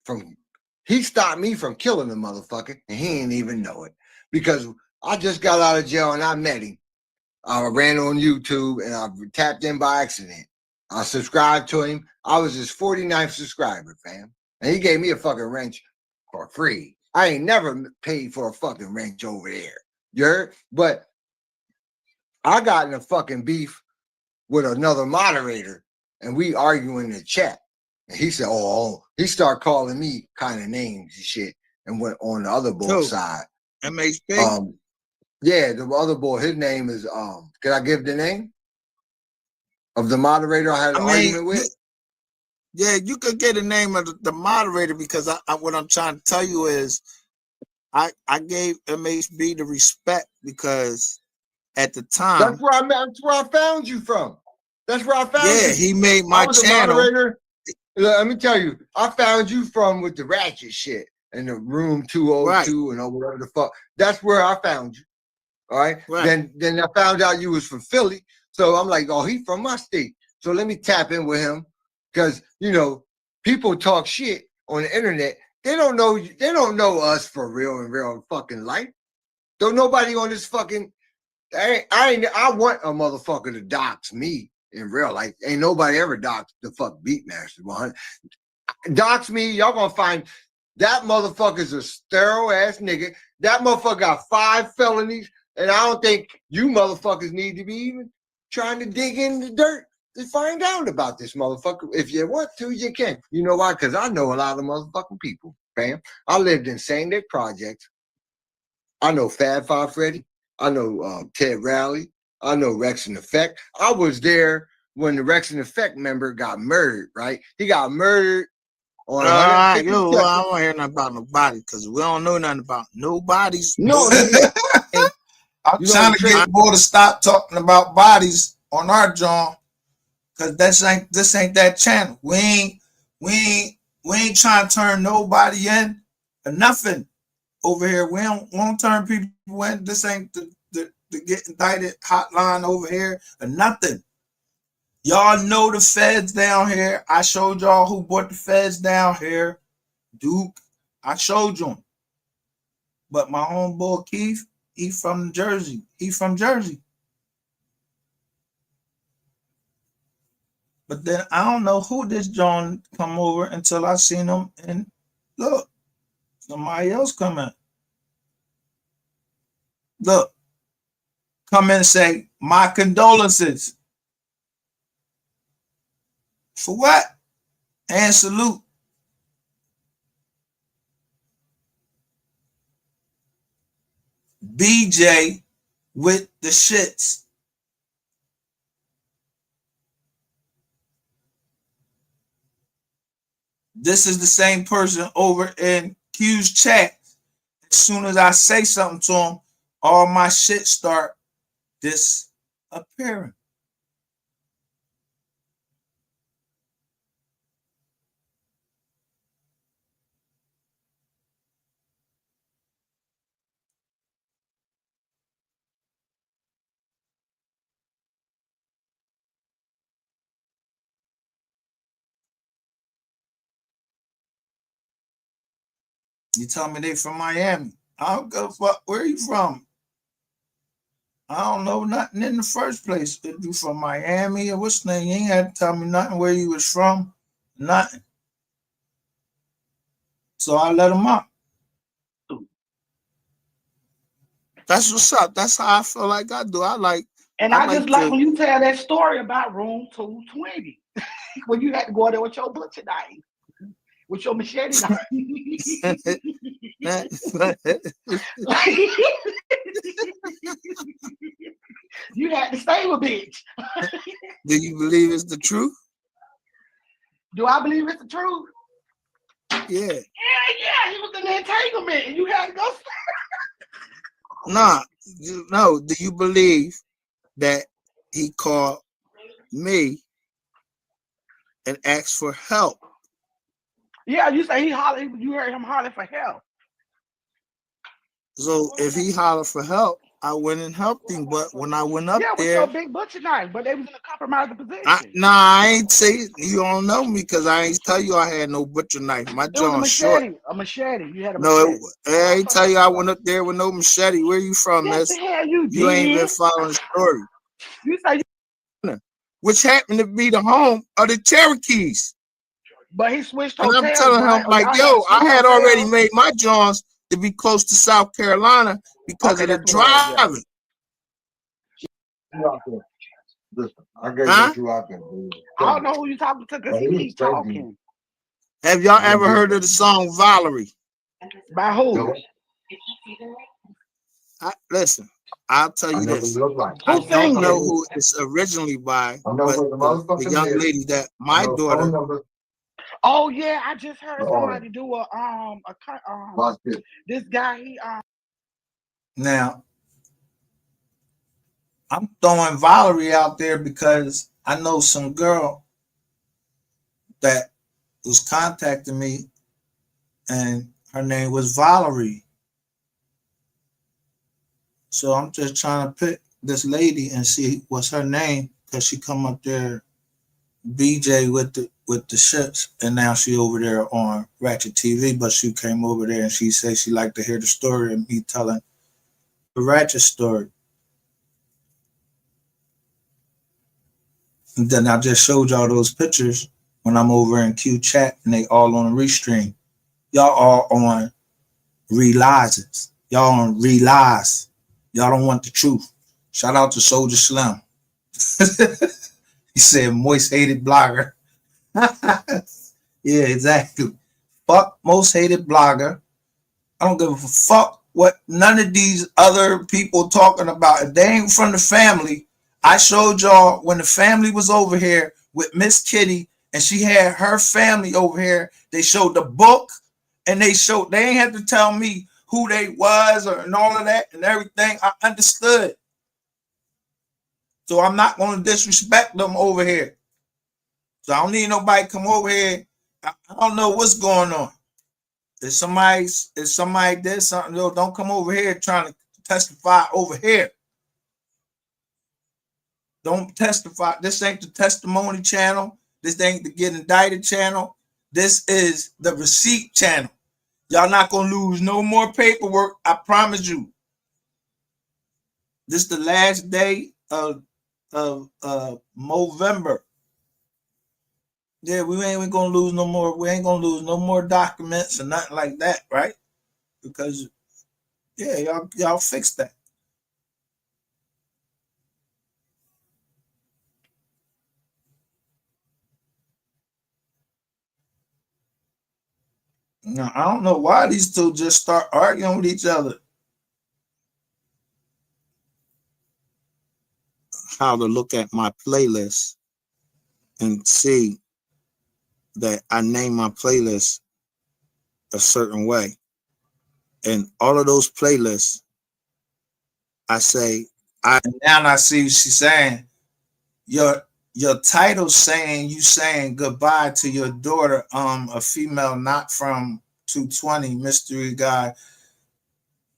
from killing the motherfucker, and he didn't even know it. Because I just got out of jail and I met him. I ran on YouTube and I tapped in by accident. I subscribed to him. I was his 49th subscriber, fam. And he gave me a fucking wrench for free. I ain't never paid for a fucking wrench over there. You heard? But I got in a fucking beef with another moderator and we arguing in the chat. And he said, he started calling me kind of names and shit and went on the other boy's side. MHP? Yeah, the other boy, his name is, can I give the name of the moderator I had an argument with? Yeah, you could get the name of the moderator because what I'm trying to tell you is I gave MHB the respect because at the time. That's where I found you from. That's where I found you. Yeah, he made my channel. Moderator. Let me tell you, I found you from with the ratchet shit in the room 202 and whatever the fuck. That's where I found you. All right. Then I found out you was from Philly. So I'm like, he from my state. So let me tap in with him. Because people talk shit on the internet. They don't know us for real in real fucking life. Don't nobody on this fucking I want a motherfucker to dox me in real life. Ain't nobody ever doxed the fuck Beatmaster 100. Dox me, y'all gonna find that motherfucker's a sterile ass nigga. That motherfucker got 5 felonies. And I don't think you motherfuckers need to be even trying to dig in the dirt to find out about this motherfucker. If you want to, you can. You know why? Because I know a lot of motherfucking people, fam. I lived in St. Nick Projects. I know Fab Five Freddy. I know Ted Rowley. I know Rex and Effect. I was there when the Rex and Effect member got murdered, right? He got murdered on I don't want to hear nothing about nobody because we don't know nothing about nobody's. No, I'm trying to get more to stop talking about bodies on our job, cause this ain't that channel. We ain't trying to turn nobody in or nothing over here. We don't turn people in. This ain't the get indicted hotline over here or nothing. Y'all know the feds down here. I showed y'all who brought the feds down here. Duke, I showed you him. But my homeboy Keith, he from Jersey. But then I don't know who this John come over until I seen him and look, somebody else come in. Look, come in and say, my condolences. For what? And salute. BJ with the shits. This is the same person over in Q's chat. As soon as I say something to him, all my shit start disappearing. You tell me they from Miami. I don't give a fuck. Where are you from? I don't know nothing in the first place. If you from Miami or what's the name, you ain't had to tell me nothing where you was from. Nothing. So I let him up. That's what's up. That's how I feel like I do. I just like when you tell that story about room 220 when you had to go there with your butcher knife, with your machete knife. You had to save a bitch. Do you believe it's the truth? Do I believe it's the truth? Yeah. Yeah. He was in the entanglement and you had to go. Nah. No. Do you believe that he called me and asked for help? Yeah, you say he hollered. You heard him holler for help. So if he hollered for help, I went and helped him, but when I went up with there, your big butcher knife, but they was in a compromising position. I ain't say you don't know me because I ain't tell you I had no butcher knife. My jaw's short. A machete. You had a No, machete. I ain't tell you I went up there with no machete. Where you from, Yes, miss? the hell you You ain't been following the story. You say which happened to be the home of the Cherokees. But he switched hotels. And I'm telling him, right? like, yo, I had already made my Johns to be close to South Carolina because of the driving. Listen, I got you out there. I don't know who you talking to because he keep talking. Have y'all ever heard of the song Valerie? By who? Listen, I'll tell you this. Like. I don't know who it's originally by, but the young lady that my daughter. Oh yeah, I just heard somebody do this guy he Now I'm throwing Valerie out there because I know some girl that was contacting me and her name was Valerie. So I'm just trying to pick this lady and see what's her name because she come up there BJ with the ships, and now she over there on Ratchet TV, but she came over there and she said she liked to hear the story of me telling the Ratchet story. And then I just showed y'all those pictures when I'm over in Q chat and they all on the restream. Y'all all on realizes. Y'all on realize. Y'all don't want the truth. Shout out to Soldier Slim. He said moist hated blogger. Yeah, exactly. Fuck most hated blogger. I don't give a fuck what none of these other people talking about. If they ain't from the family, I showed y'all when the family was over here with Miss Kitty and she had her family over here. They showed the book and they ain't had to tell me who they was and all of that and everything. I understood. So I'm not going to disrespect them over here. So I don't need nobody come over here. I don't know what's going on. If somebody did something, don't come over here trying to testify over here. Don't testify. This ain't the testimony channel. This ain't the get indicted channel. This is the receipt channel. Y'all not gonna lose no more paperwork. I promise you. This is the last day of MOV3MBER. Yeah, we ain't gonna lose no more. We ain't gonna lose no more documents or nothing like that, right? Because yeah, y'all fix that. Now, I don't know why these two just start arguing with each other. How to look at my playlist and see that I name my playlist a certain way. And all of those playlists, I say, now I see what she's saying. Your title saying you saying goodbye to your daughter, a female not from 220 mystery guy.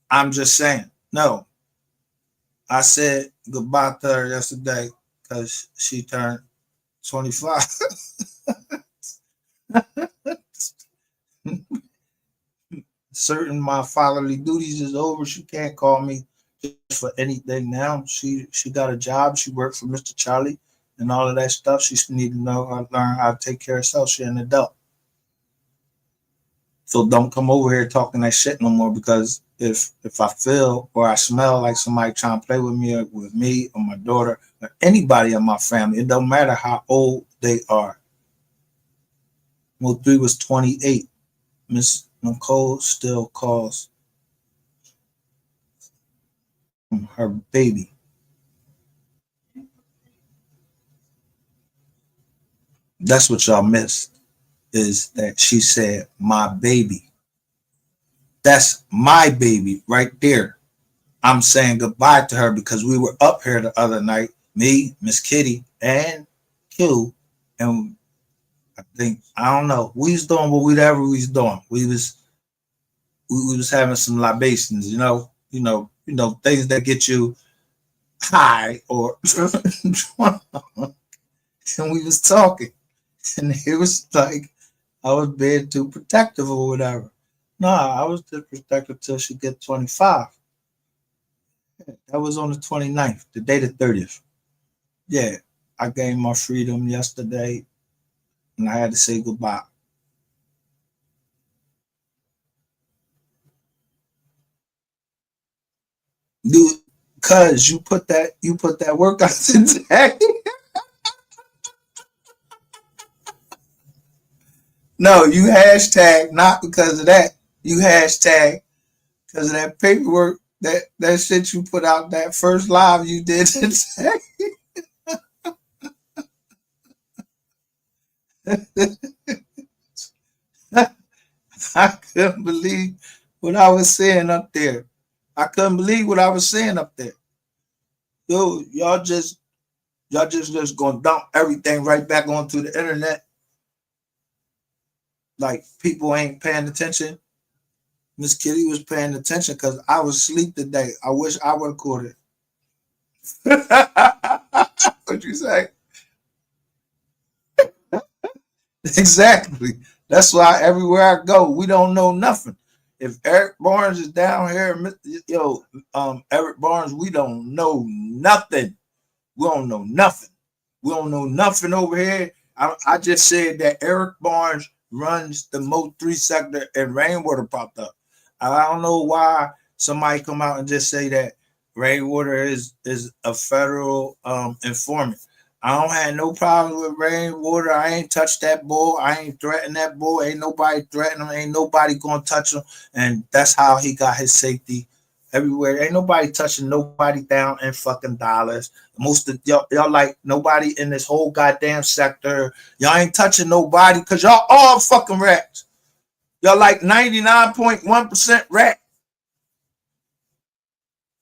I'm just saying, no. I said goodbye to her yesterday because she turned 25. Certain my fatherly duties is over. She can't call me just for anything now. She got a job. She worked for Mr. Charlie and all of that stuff. She need to learn how to take care of herself. She's an adult. So don't come over here talking that shit no more, because if I feel or I smell like somebody trying to play with me or my daughter or anybody in my family, it don't matter how old they are. MOV3 was 28. Miss Nicole still calls her baby. That's what y'all missed, is that she said my baby. That's my baby right there. I'm saying goodbye to her because we were up here the other night, me, Miss Kitty, and Q, and I think, I don't know, we was doing whatever we was doing. We was having some libations, you know, you know, things that get you high or drunk. And we was talking, and it was like I was being too protective or whatever. Nah, I was just protective till she get 25. That was on the 29th, the day the 30th. Yeah, I gained my freedom yesterday, and I had to say goodbye. Dude, cause you put that work out today. No, you hashtag not because of that. You hashtag because of that paperwork, that shit you put out, that first live you did today. I couldn't believe what I was saying up there. I couldn't believe what I was saying up there. Yo, y'all just gonna dump everything right back onto the internet. Like people ain't paying attention. Miss Kitty was paying attention because I was asleep today. I wish I would have caught it. What'd you say? Exactly. That's why everywhere I go, we don't know nothing. If Eric Barnes is down here, Eric Barnes, we don't know nothing. We don't know nothing. We don't know nothing over here. I just said that Eric Barnes runs the MOV3 sector and Rainwater popped up. I don't know why somebody come out and just say that Rainwater is a federal informant. I don't have no problem with Rainwater. I ain't touched that bull. I ain't threatened that bull. Ain't nobody threatening him. Ain't nobody gonna touch him. And that's how he got his safety everywhere. Ain't nobody touching nobody down in fucking dollars. Most of y'all like nobody in this whole goddamn sector. Y'all ain't touching nobody because y'all all fucking rats. Y'all like 99.1% rat.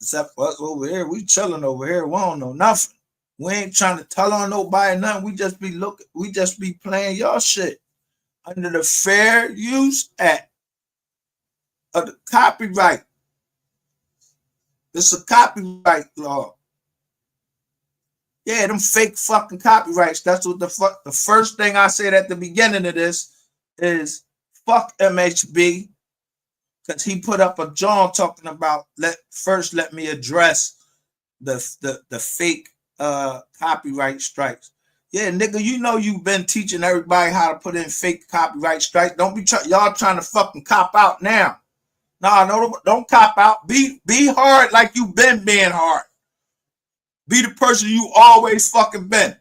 Except us over here. We chilling over here. We don't know nothing. We ain't trying to tell on nobody nothing. We just be playing y'all shit under the Fair Use Act of the copyright. It's a copyright law. Yeah, them fake fucking copyrights. That's what the first thing I said at the beginning of this is fuck MHB, because he put up a John talking about let me address the fake copyright strikes. Yeah, nigga, you know you've been teaching everybody how to put in fake copyright strikes. Don't be y'all trying to fucking cop out now. Nah, no, don't cop out. Be hard like you been being hard. Be the person you always fucking been.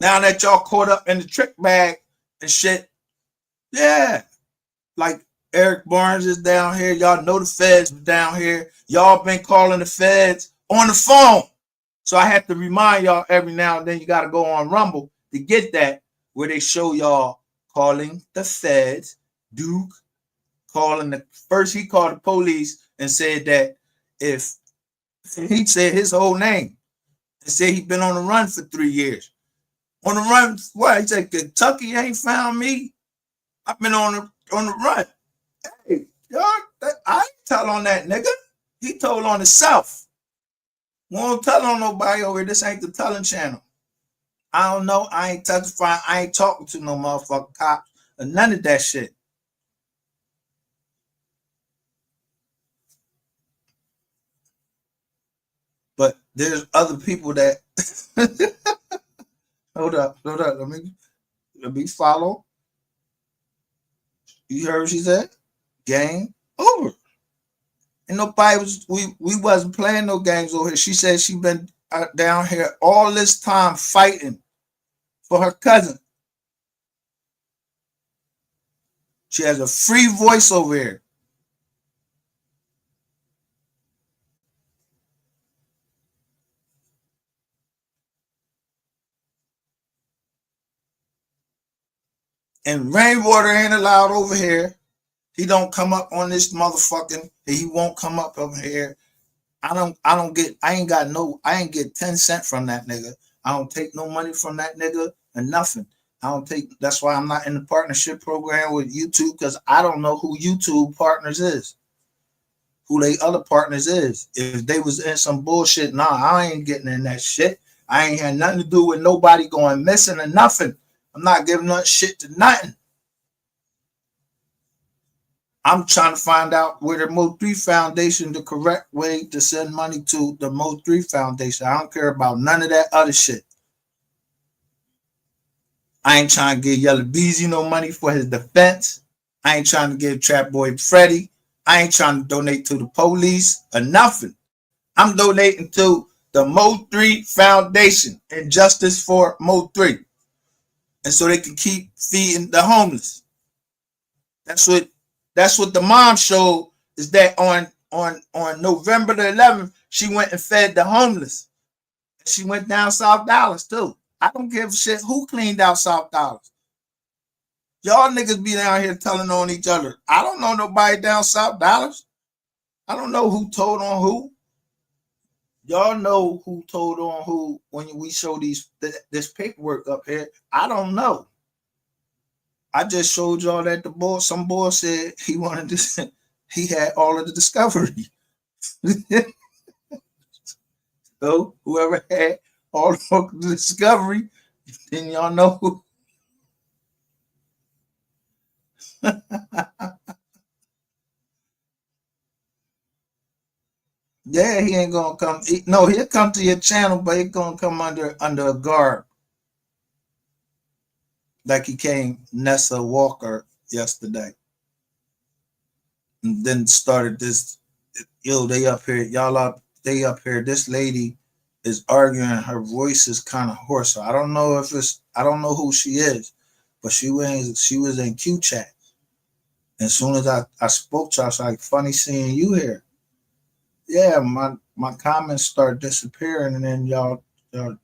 Now that y'all caught up in the trick bag and shit, yeah. Like Eric Barnes is down here. Y'all know the feds down here. Y'all been calling the feds on the phone. So I have to remind y'all every now and then you got to go on Rumble to get that, where they show y'all calling the feds. Duke calling first he called the police and said that if he said his whole name and said he'd been on the run for 3 years. On the run, what? He said Kentucky ain't found me. I've been on the run. Hey, y'all, I ain't tell on that nigga. He told on himself. Won't tell on nobody over here. This ain't the telling channel. I don't know. I ain't testifying. I ain't talking to no motherfucking cops or none of that shit. But there's other people that hold up. Let me follow. You heard what she said? Game over. And nobody we wasn't playing no games over here. She said she been down here all this time fighting for her cousin. She has a free voice over here. And Rainwater ain't allowed over here. He don't come up on this motherfucking. He won't come up over here. I ain't get 10 cents from that nigga. I don't take no money from that nigga and nothing. That's why I'm not in the partnership program with YouTube, because I don't know who YouTube partners is. who they other partners is. If they was in some bullshit, nah, I ain't getting in that shit. I ain't had nothing to do with nobody going missing or nothing. I'm not giving up shit to nothing. I'm trying to find out where the MOV3 Foundation, the correct way to send money to the MOV3 Foundation. I don't care about none of that other shit. I ain't trying to give Yellow Beezy no money for his defense. I ain't trying to give Trap Boy Freddy. I ain't trying to donate to the police or nothing. I'm donating to the MOV3 Foundation and Justice for MOV3. And so they can keep feeding the homeless. That's what the mom showed, is that on November the 11th, she went and fed the homeless. She went down South Dallas too. I don't give a shit who cleaned out South Dallas. Y'all niggas be down here telling on each other. I don't know nobody down South Dallas. I don't know who told on who. Y'all know who told on who when we show this paperwork up here. I don't know. I just showed y'all that some boy said he wanted this. He had all of the discovery. So whoever had all of the discovery, then y'all know who. Yeah, he ain't gonna come. No, he'll come to your channel, but he's gonna come under a guard. Like he came Nessa Walker yesterday. And then started this, they up here, they up here. This lady is arguing, her voice is kind of hoarse. So I don't know who she is, but she was in Q chat. And as soon as I spoke to her, I was like, funny seeing you here. Yeah, my comments start disappearing, and then y'all, I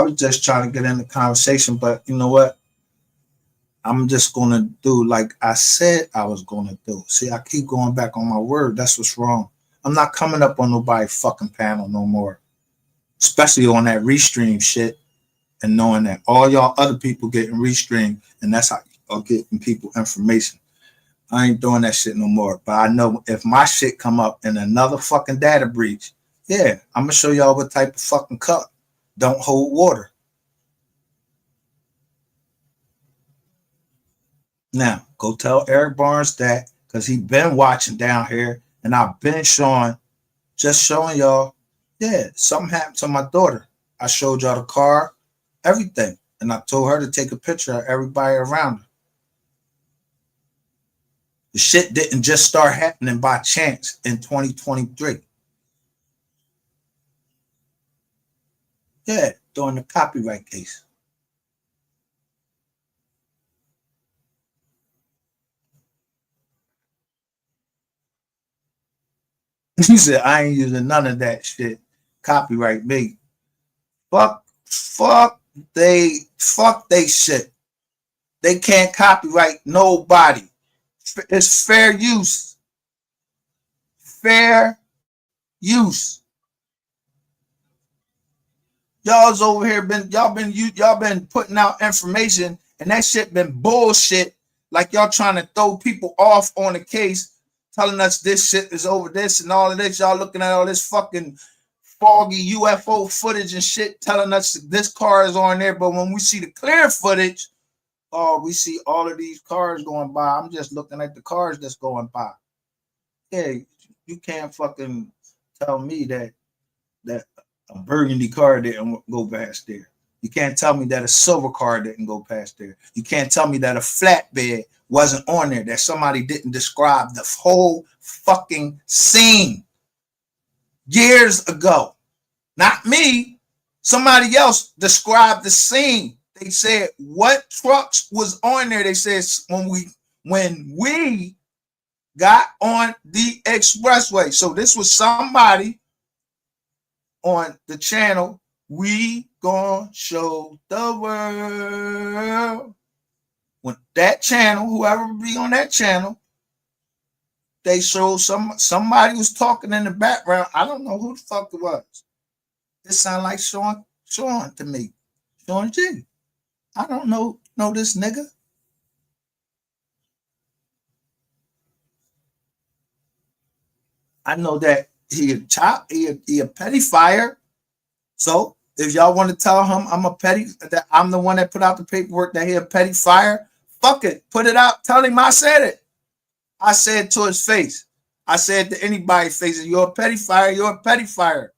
was just trying to get in the conversation, but you know what? I'm just gonna do like I said I was gonna do. See, I keep going back on my word. That's what's wrong. I'm not coming up on nobody's fucking panel no more, especially on that restream shit, and knowing that all y'all other people getting restreamed, and that's how y'all getting people information. I ain't doing that shit no more. But I know if my shit come up in another fucking data breach, yeah, I'm gonna show y'all what type of fucking cup don't hold water. Now, go tell Eric Barnes that, because he been watching down here, and I've been showing y'all, yeah, something happened to my daughter. I showed y'all the car, everything, and I told her to take a picture of everybody around her. The shit didn't just start happening by chance in 2023. Yeah, during the copyright case. He said, I ain't using none of that shit. Copyright me. Fuck they shit. They can't copyright nobody. It's fair use. Fair use. Y'all's over here y'all been putting out information, and that shit been bullshit. Like y'all trying to throw people off on the case, telling us this shit is over this and all of this. Y'all looking at all this fucking foggy UFO footage and shit, telling us this car is on there. But when we see the clear footage, we see all of these cars going by. I'm just looking at the cars that's going by. Yeah, you can't fucking tell me that a burgundy car didn't go past there. You can't tell me that a silver car didn't go past there. You can't tell me that a flatbed wasn't on there, that somebody didn't describe the whole fucking scene years ago. Not me. Somebody else described the scene. They said what trucks was on there. They said when we got on the expressway. So this was somebody on the channel. We gonna show the world. When that channel, whoever be on that channel, they showed somebody was talking in the background. I don't know who the fuck it was. It sounded like Sean to me. Sean G. I don't know this nigga. I know that he a petty fire. So if y'all want to tell him that I'm the one that put out the paperwork that he a petty fire, fuck it. Put it out. Tell him I said it. I said to his face. I said to anybody's face, you're a petty fire, you're a petty fire.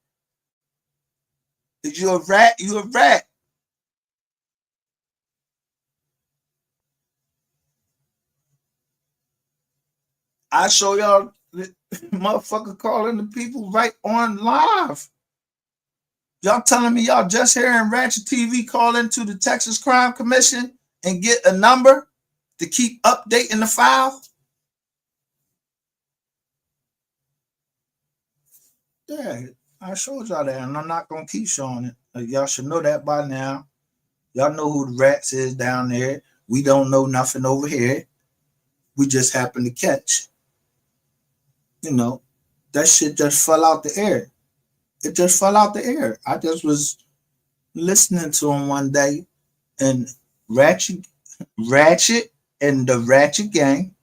If you're a rat, you're a rat. I show y'all motherfucker calling the people right on live. Y'all telling me y'all just hearing Ratchet TV call into the Texas Crime Commission and get a number to keep updating the file? Yeah, I showed y'all that, and I'm not gonna keep showing it. Y'all should know that by now. Y'all know who the rats is down there. We don't know nothing over here. We just happen to catch. You know, that shit just fell out the air. It just fell out the air. I just was listening to him one day, and Ratchet and the Ratchet Gang,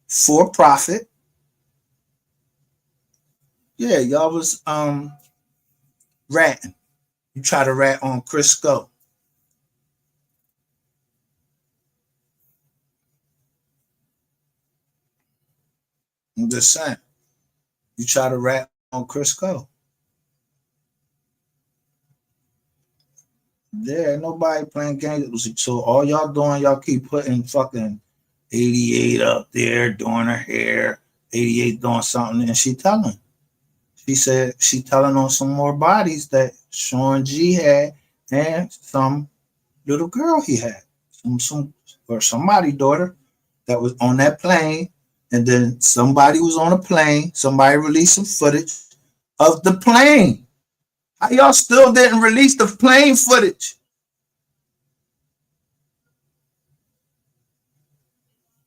for profit. Yeah, y'all was ratting. You try to rat on Crisco. I'm just saying. You try to rat on Crisco. Yeah, nobody playing games. So all y'all doing, y'all keep putting fucking 88 up there doing her hair, 88 doing something, and she telling. She said she telling on some more bodies that Sean G had and some little girl he had. Some or somebody daughter that was on that plane, and then somebody was on a plane. Somebody released some footage of the plane. How y'all still didn't release the plane footage?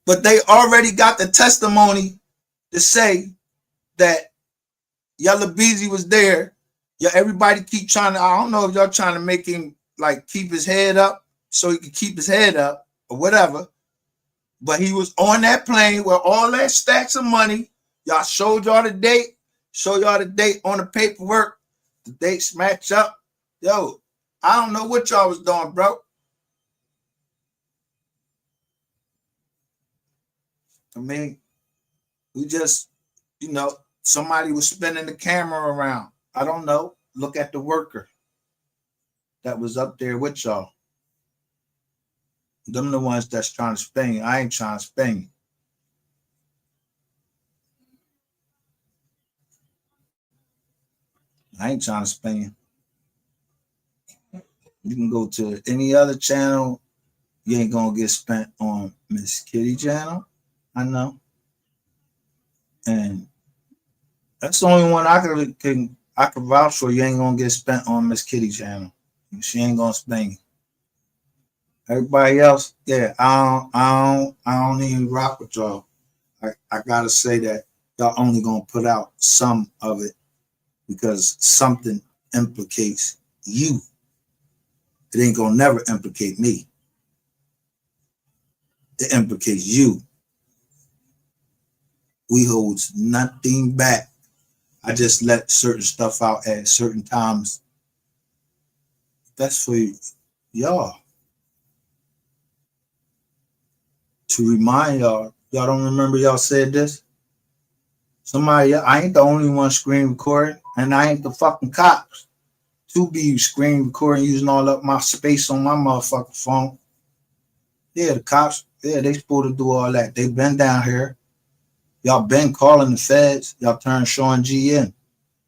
But they already got the testimony to say that Yella Beezy was there. Yeah, everybody keep trying to, I don't know if y'all trying to make him like keep his head up so he could keep his head up or whatever. But he was on that plane with all that stacks of money. Y'all showed y'all the date. Show y'all the date on the paperwork. The dates match up. Yo, I don't know what y'all was doing, bro. I mean, we just, you know, somebody was spinning the camera around. I don't know. Look at the worker that was up there with y'all. Them the ones that's trying to spin you. I ain't trying to spin you. I ain't trying to spin you. You can go to any other channel. You ain't gonna get spent on Miss Kitty channel. I know. And that's the only one I can vouch for. You ain't gonna get spent on Miss Kitty channel. She ain't gonna spin you. Everybody else, yeah, I don't even rock with y'all. I gotta say that y'all only gonna put out some of it because something implicates you. It ain't gonna never implicate me. It implicates you. We holds nothing back. I just let certain stuff out at certain times. That's for y'all. To remind y'all, y'all don't remember y'all said this? Somebody, I ain't the only one screen recording, and I ain't the fucking cops to be screen recording using all up my space on my motherfucking phone. Yeah, the cops, yeah, they supposed to do all that. They been down here. Y'all been calling the feds. Y'all turned Sean G in.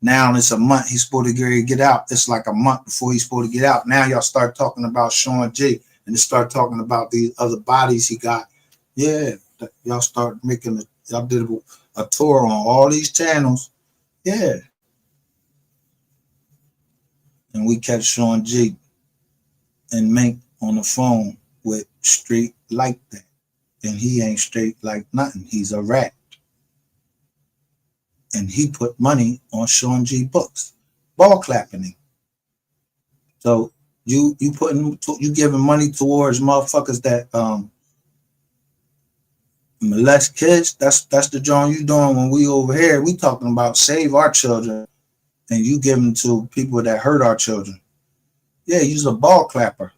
Now it's a month. He's supposed to get out. It's like a month before he's supposed to get out. Now y'all start talking about Sean G and they start talking about these other bodies he got. Yeah, y'all start making y'all did a tour on all these channels. Yeah. And we catch Sean G and Mink on the phone with straight like that. And he ain't straight like nothing. He's a rat. And he put money on Sean G books, ball clapping him. So you giving money towards motherfuckers that molest kids. That's the joint you doing when we over here. We talking about save our children, and you give them to people that hurt our children. Yeah, you's a ball clapper.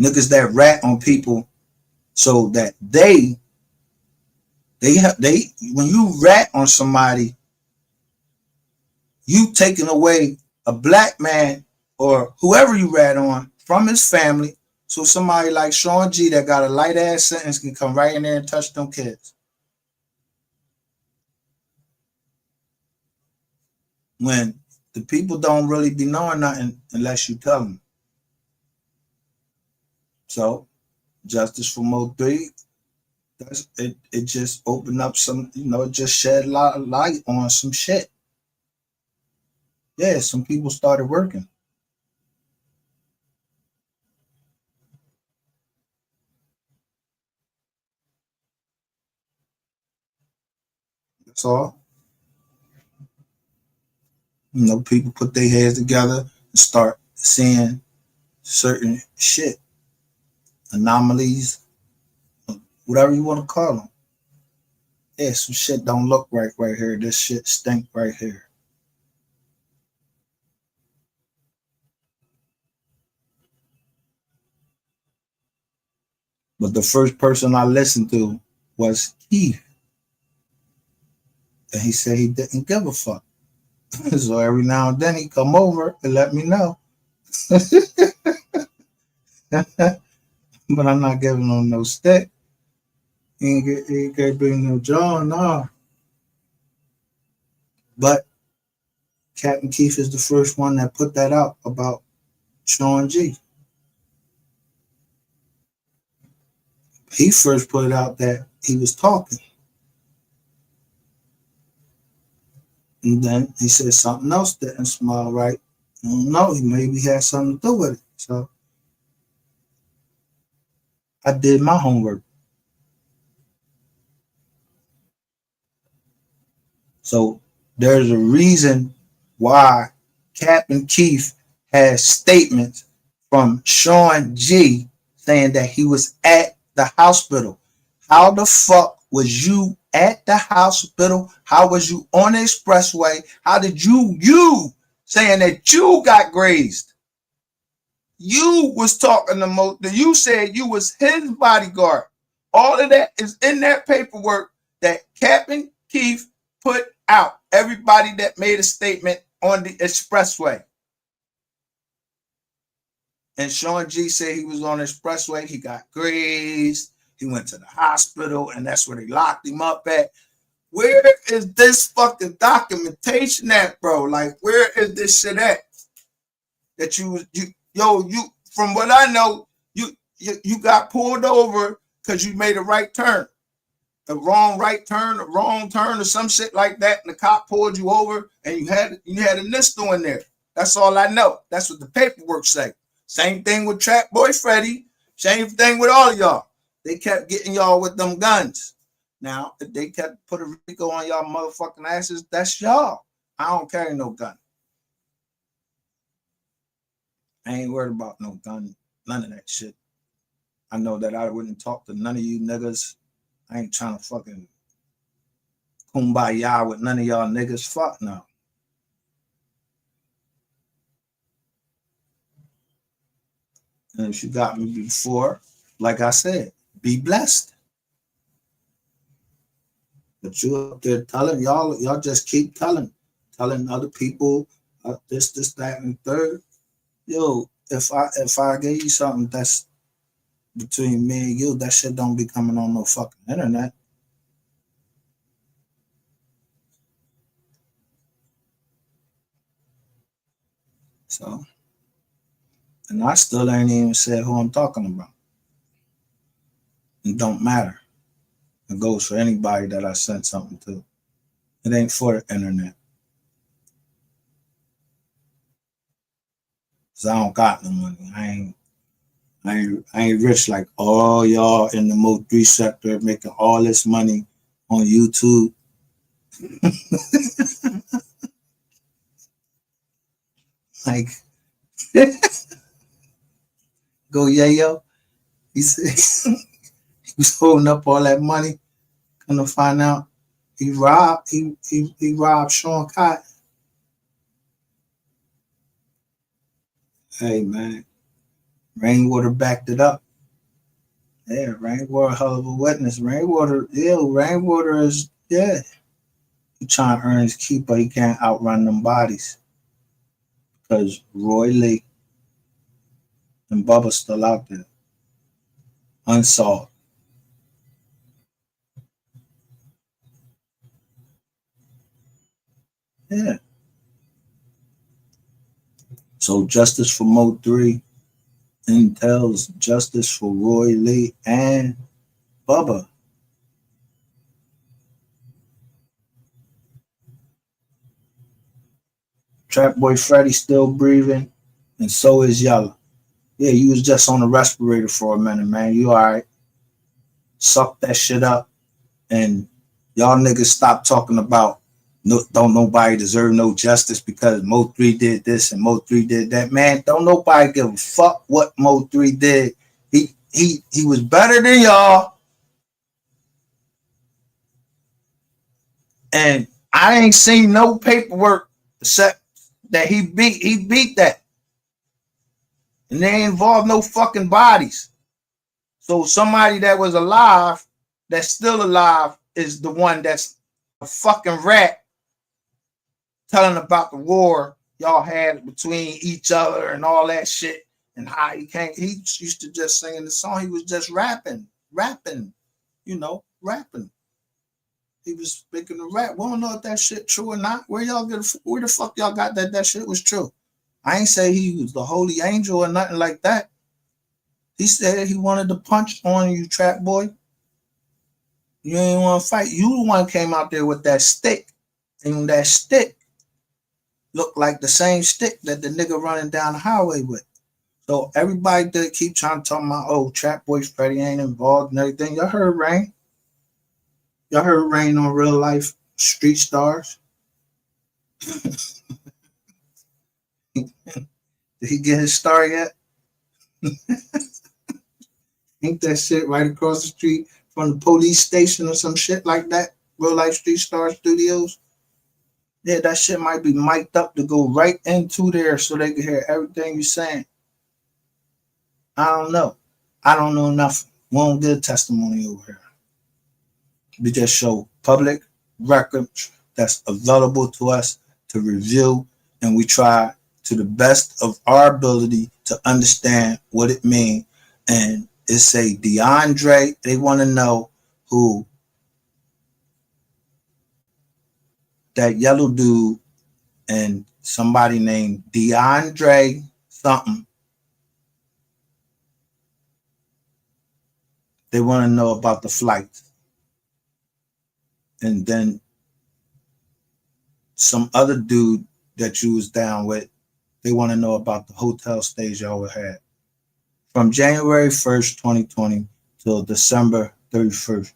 Niggas that rat on people so that they when you rat on somebody, you taking away a black man or whoever you rat on from his family. So somebody like Sean G that got a light ass sentence can come right in there and touch them kids. When the people don't really be knowing nothing unless you tell them. So justice for MOV3, it just opened up some, it just shed a lot of light on some shit. Yeah, some people started working. That's all. People put their heads together and start seeing certain shit, anomalies, whatever you want to call them. Yeah, some shit don't look right here. This shit stink right here. But the first person I listened to was Keith. And he said he didn't give a fuck. So every now and then he come over and let me know. But I'm not giving him no stick. He can't bring no John, nah. But Captain Keith is the first one that put that out about Sean G. He first put it out that he was talking. And then he said something else didn't smell right. I don't know, he maybe had something to do with it. So I did my homework. So there's a reason why Captain Keith has statements from Sean G saying that he was at the hospital. How the fuck was you at the hospital? How was you on the expressway? How did you saying that you got grazed? You was talking to you said you was his bodyguard. All of that is in that paperwork that Captain Keith put out. Everybody that made a statement on the expressway. And Sean G said he was on the expressway. He got grazed. He went to the hospital, and that's where they locked him up at. Where is this fucking documentation at, bro? Like, where is this shit at? That you from what I know, you got pulled over because you made a right turn. A wrong right turn, a wrong turn, or some shit like that, and the cop pulled you over, and you had a NISTO in there. That's all I know. That's what the paperwork say. Same thing with Trap Boy Freddy. Same thing with all of y'all. They kept getting y'all with them guns. Now, if they kept putting Rico on y'all motherfucking asses, that's y'all. I don't carry no gun. I ain't worried about no gun, none of that shit. I know that I wouldn't talk to none of you niggas. I ain't trying to fucking kumbaya with none of y'all niggas. Fuck no. And if you got me before, like I said, be blessed. But you up there telling y'all just keep telling other people this, that, and third. Yo, if I gave you something that's between me and you, that shit don't be coming on no fucking internet. So, and I still ain't even said who I'm talking about. It don't matter. It goes for anybody that I sent something to. It ain't for the internet. Cause I don't got no money. I ain't rich like all y'all in the MOV3 sector making all this money on YouTube. Like, go Yayo. He said he was holding up all that money. Gonna find out he robbed Sean Cotton. Hey man, Rainwater backed it up. Yeah, Rainwater, hell of a witness. Rainwater is, yeah. He trying to earn his keep, but he can't outrun them bodies. Because Roy Lee and Bubba still out there, unsolved. Yeah. So justice for Mo3 entails justice for Roy Lee and Bubba. Trap Boy Freddy still breathing, and so is Yalla. Yeah, you was just on the respirator for a minute, man. You all right? Suck that shit up, and y'all niggas stop talking about no, don't nobody deserve no justice because Mo3 did this and Mo3 did that. Man, don't nobody give a fuck what Mo3 did. He was better than y'all, and I ain't seen no paperwork except that he beat that. And they ain't involved no fucking bodies. So somebody that was alive, that's still alive, is the one that's a fucking rat telling about the war y'all had between each other and all that shit and how he can't. He used to just sing in the song. He was just rapping, rapping. He was speaking of rap. We don't know if that shit true or not. Where the fuck y'all got that shit was true? I ain't say he was the holy angel or nothing like that. He said he wanted to punch on you, Trap Boy. You ain't want to fight. You the one came out there with that stick. And that stick looked like the same stick that the nigga running down the highway with. So everybody that keep trying to talk about, oh, Trap Boy Freddy ain't involved and everything. Y'all heard Rain. Y'all heard Rain on Real Life Street Stars. Did he get his star yet? Ain't that shit right across the street from the police station or some shit like that? Real Life Street Star Studios. Yeah, that shit might be mic'd up to go right into there so they can hear everything you're saying. I don't know. I don't know enough. We won't get a testimony over here. We just show public records that's available to us to review, and we try to the best of our ability to understand what it means. And it's a DeAndre. They want to know who that yellow dude and somebody named DeAndre something. They want to know about the flight. And then some other dude that you was down with, they want to know about the hotel stays y'all had. From January 1st, 2020 till December 31st,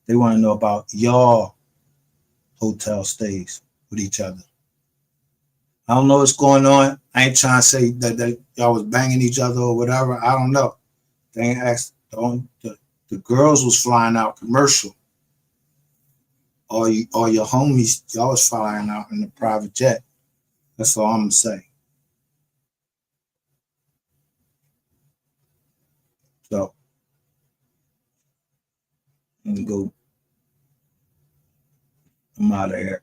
they want to know about y'all hotel stays with each other. I don't know what's going on. I ain't trying to say that y'all was banging each other or whatever. I don't know. They ain't asked. The girls was flying out commercial. All your homies, y'all was flying out in the private jet. That's all I'm gonna say. So, let me go. I'm out of here.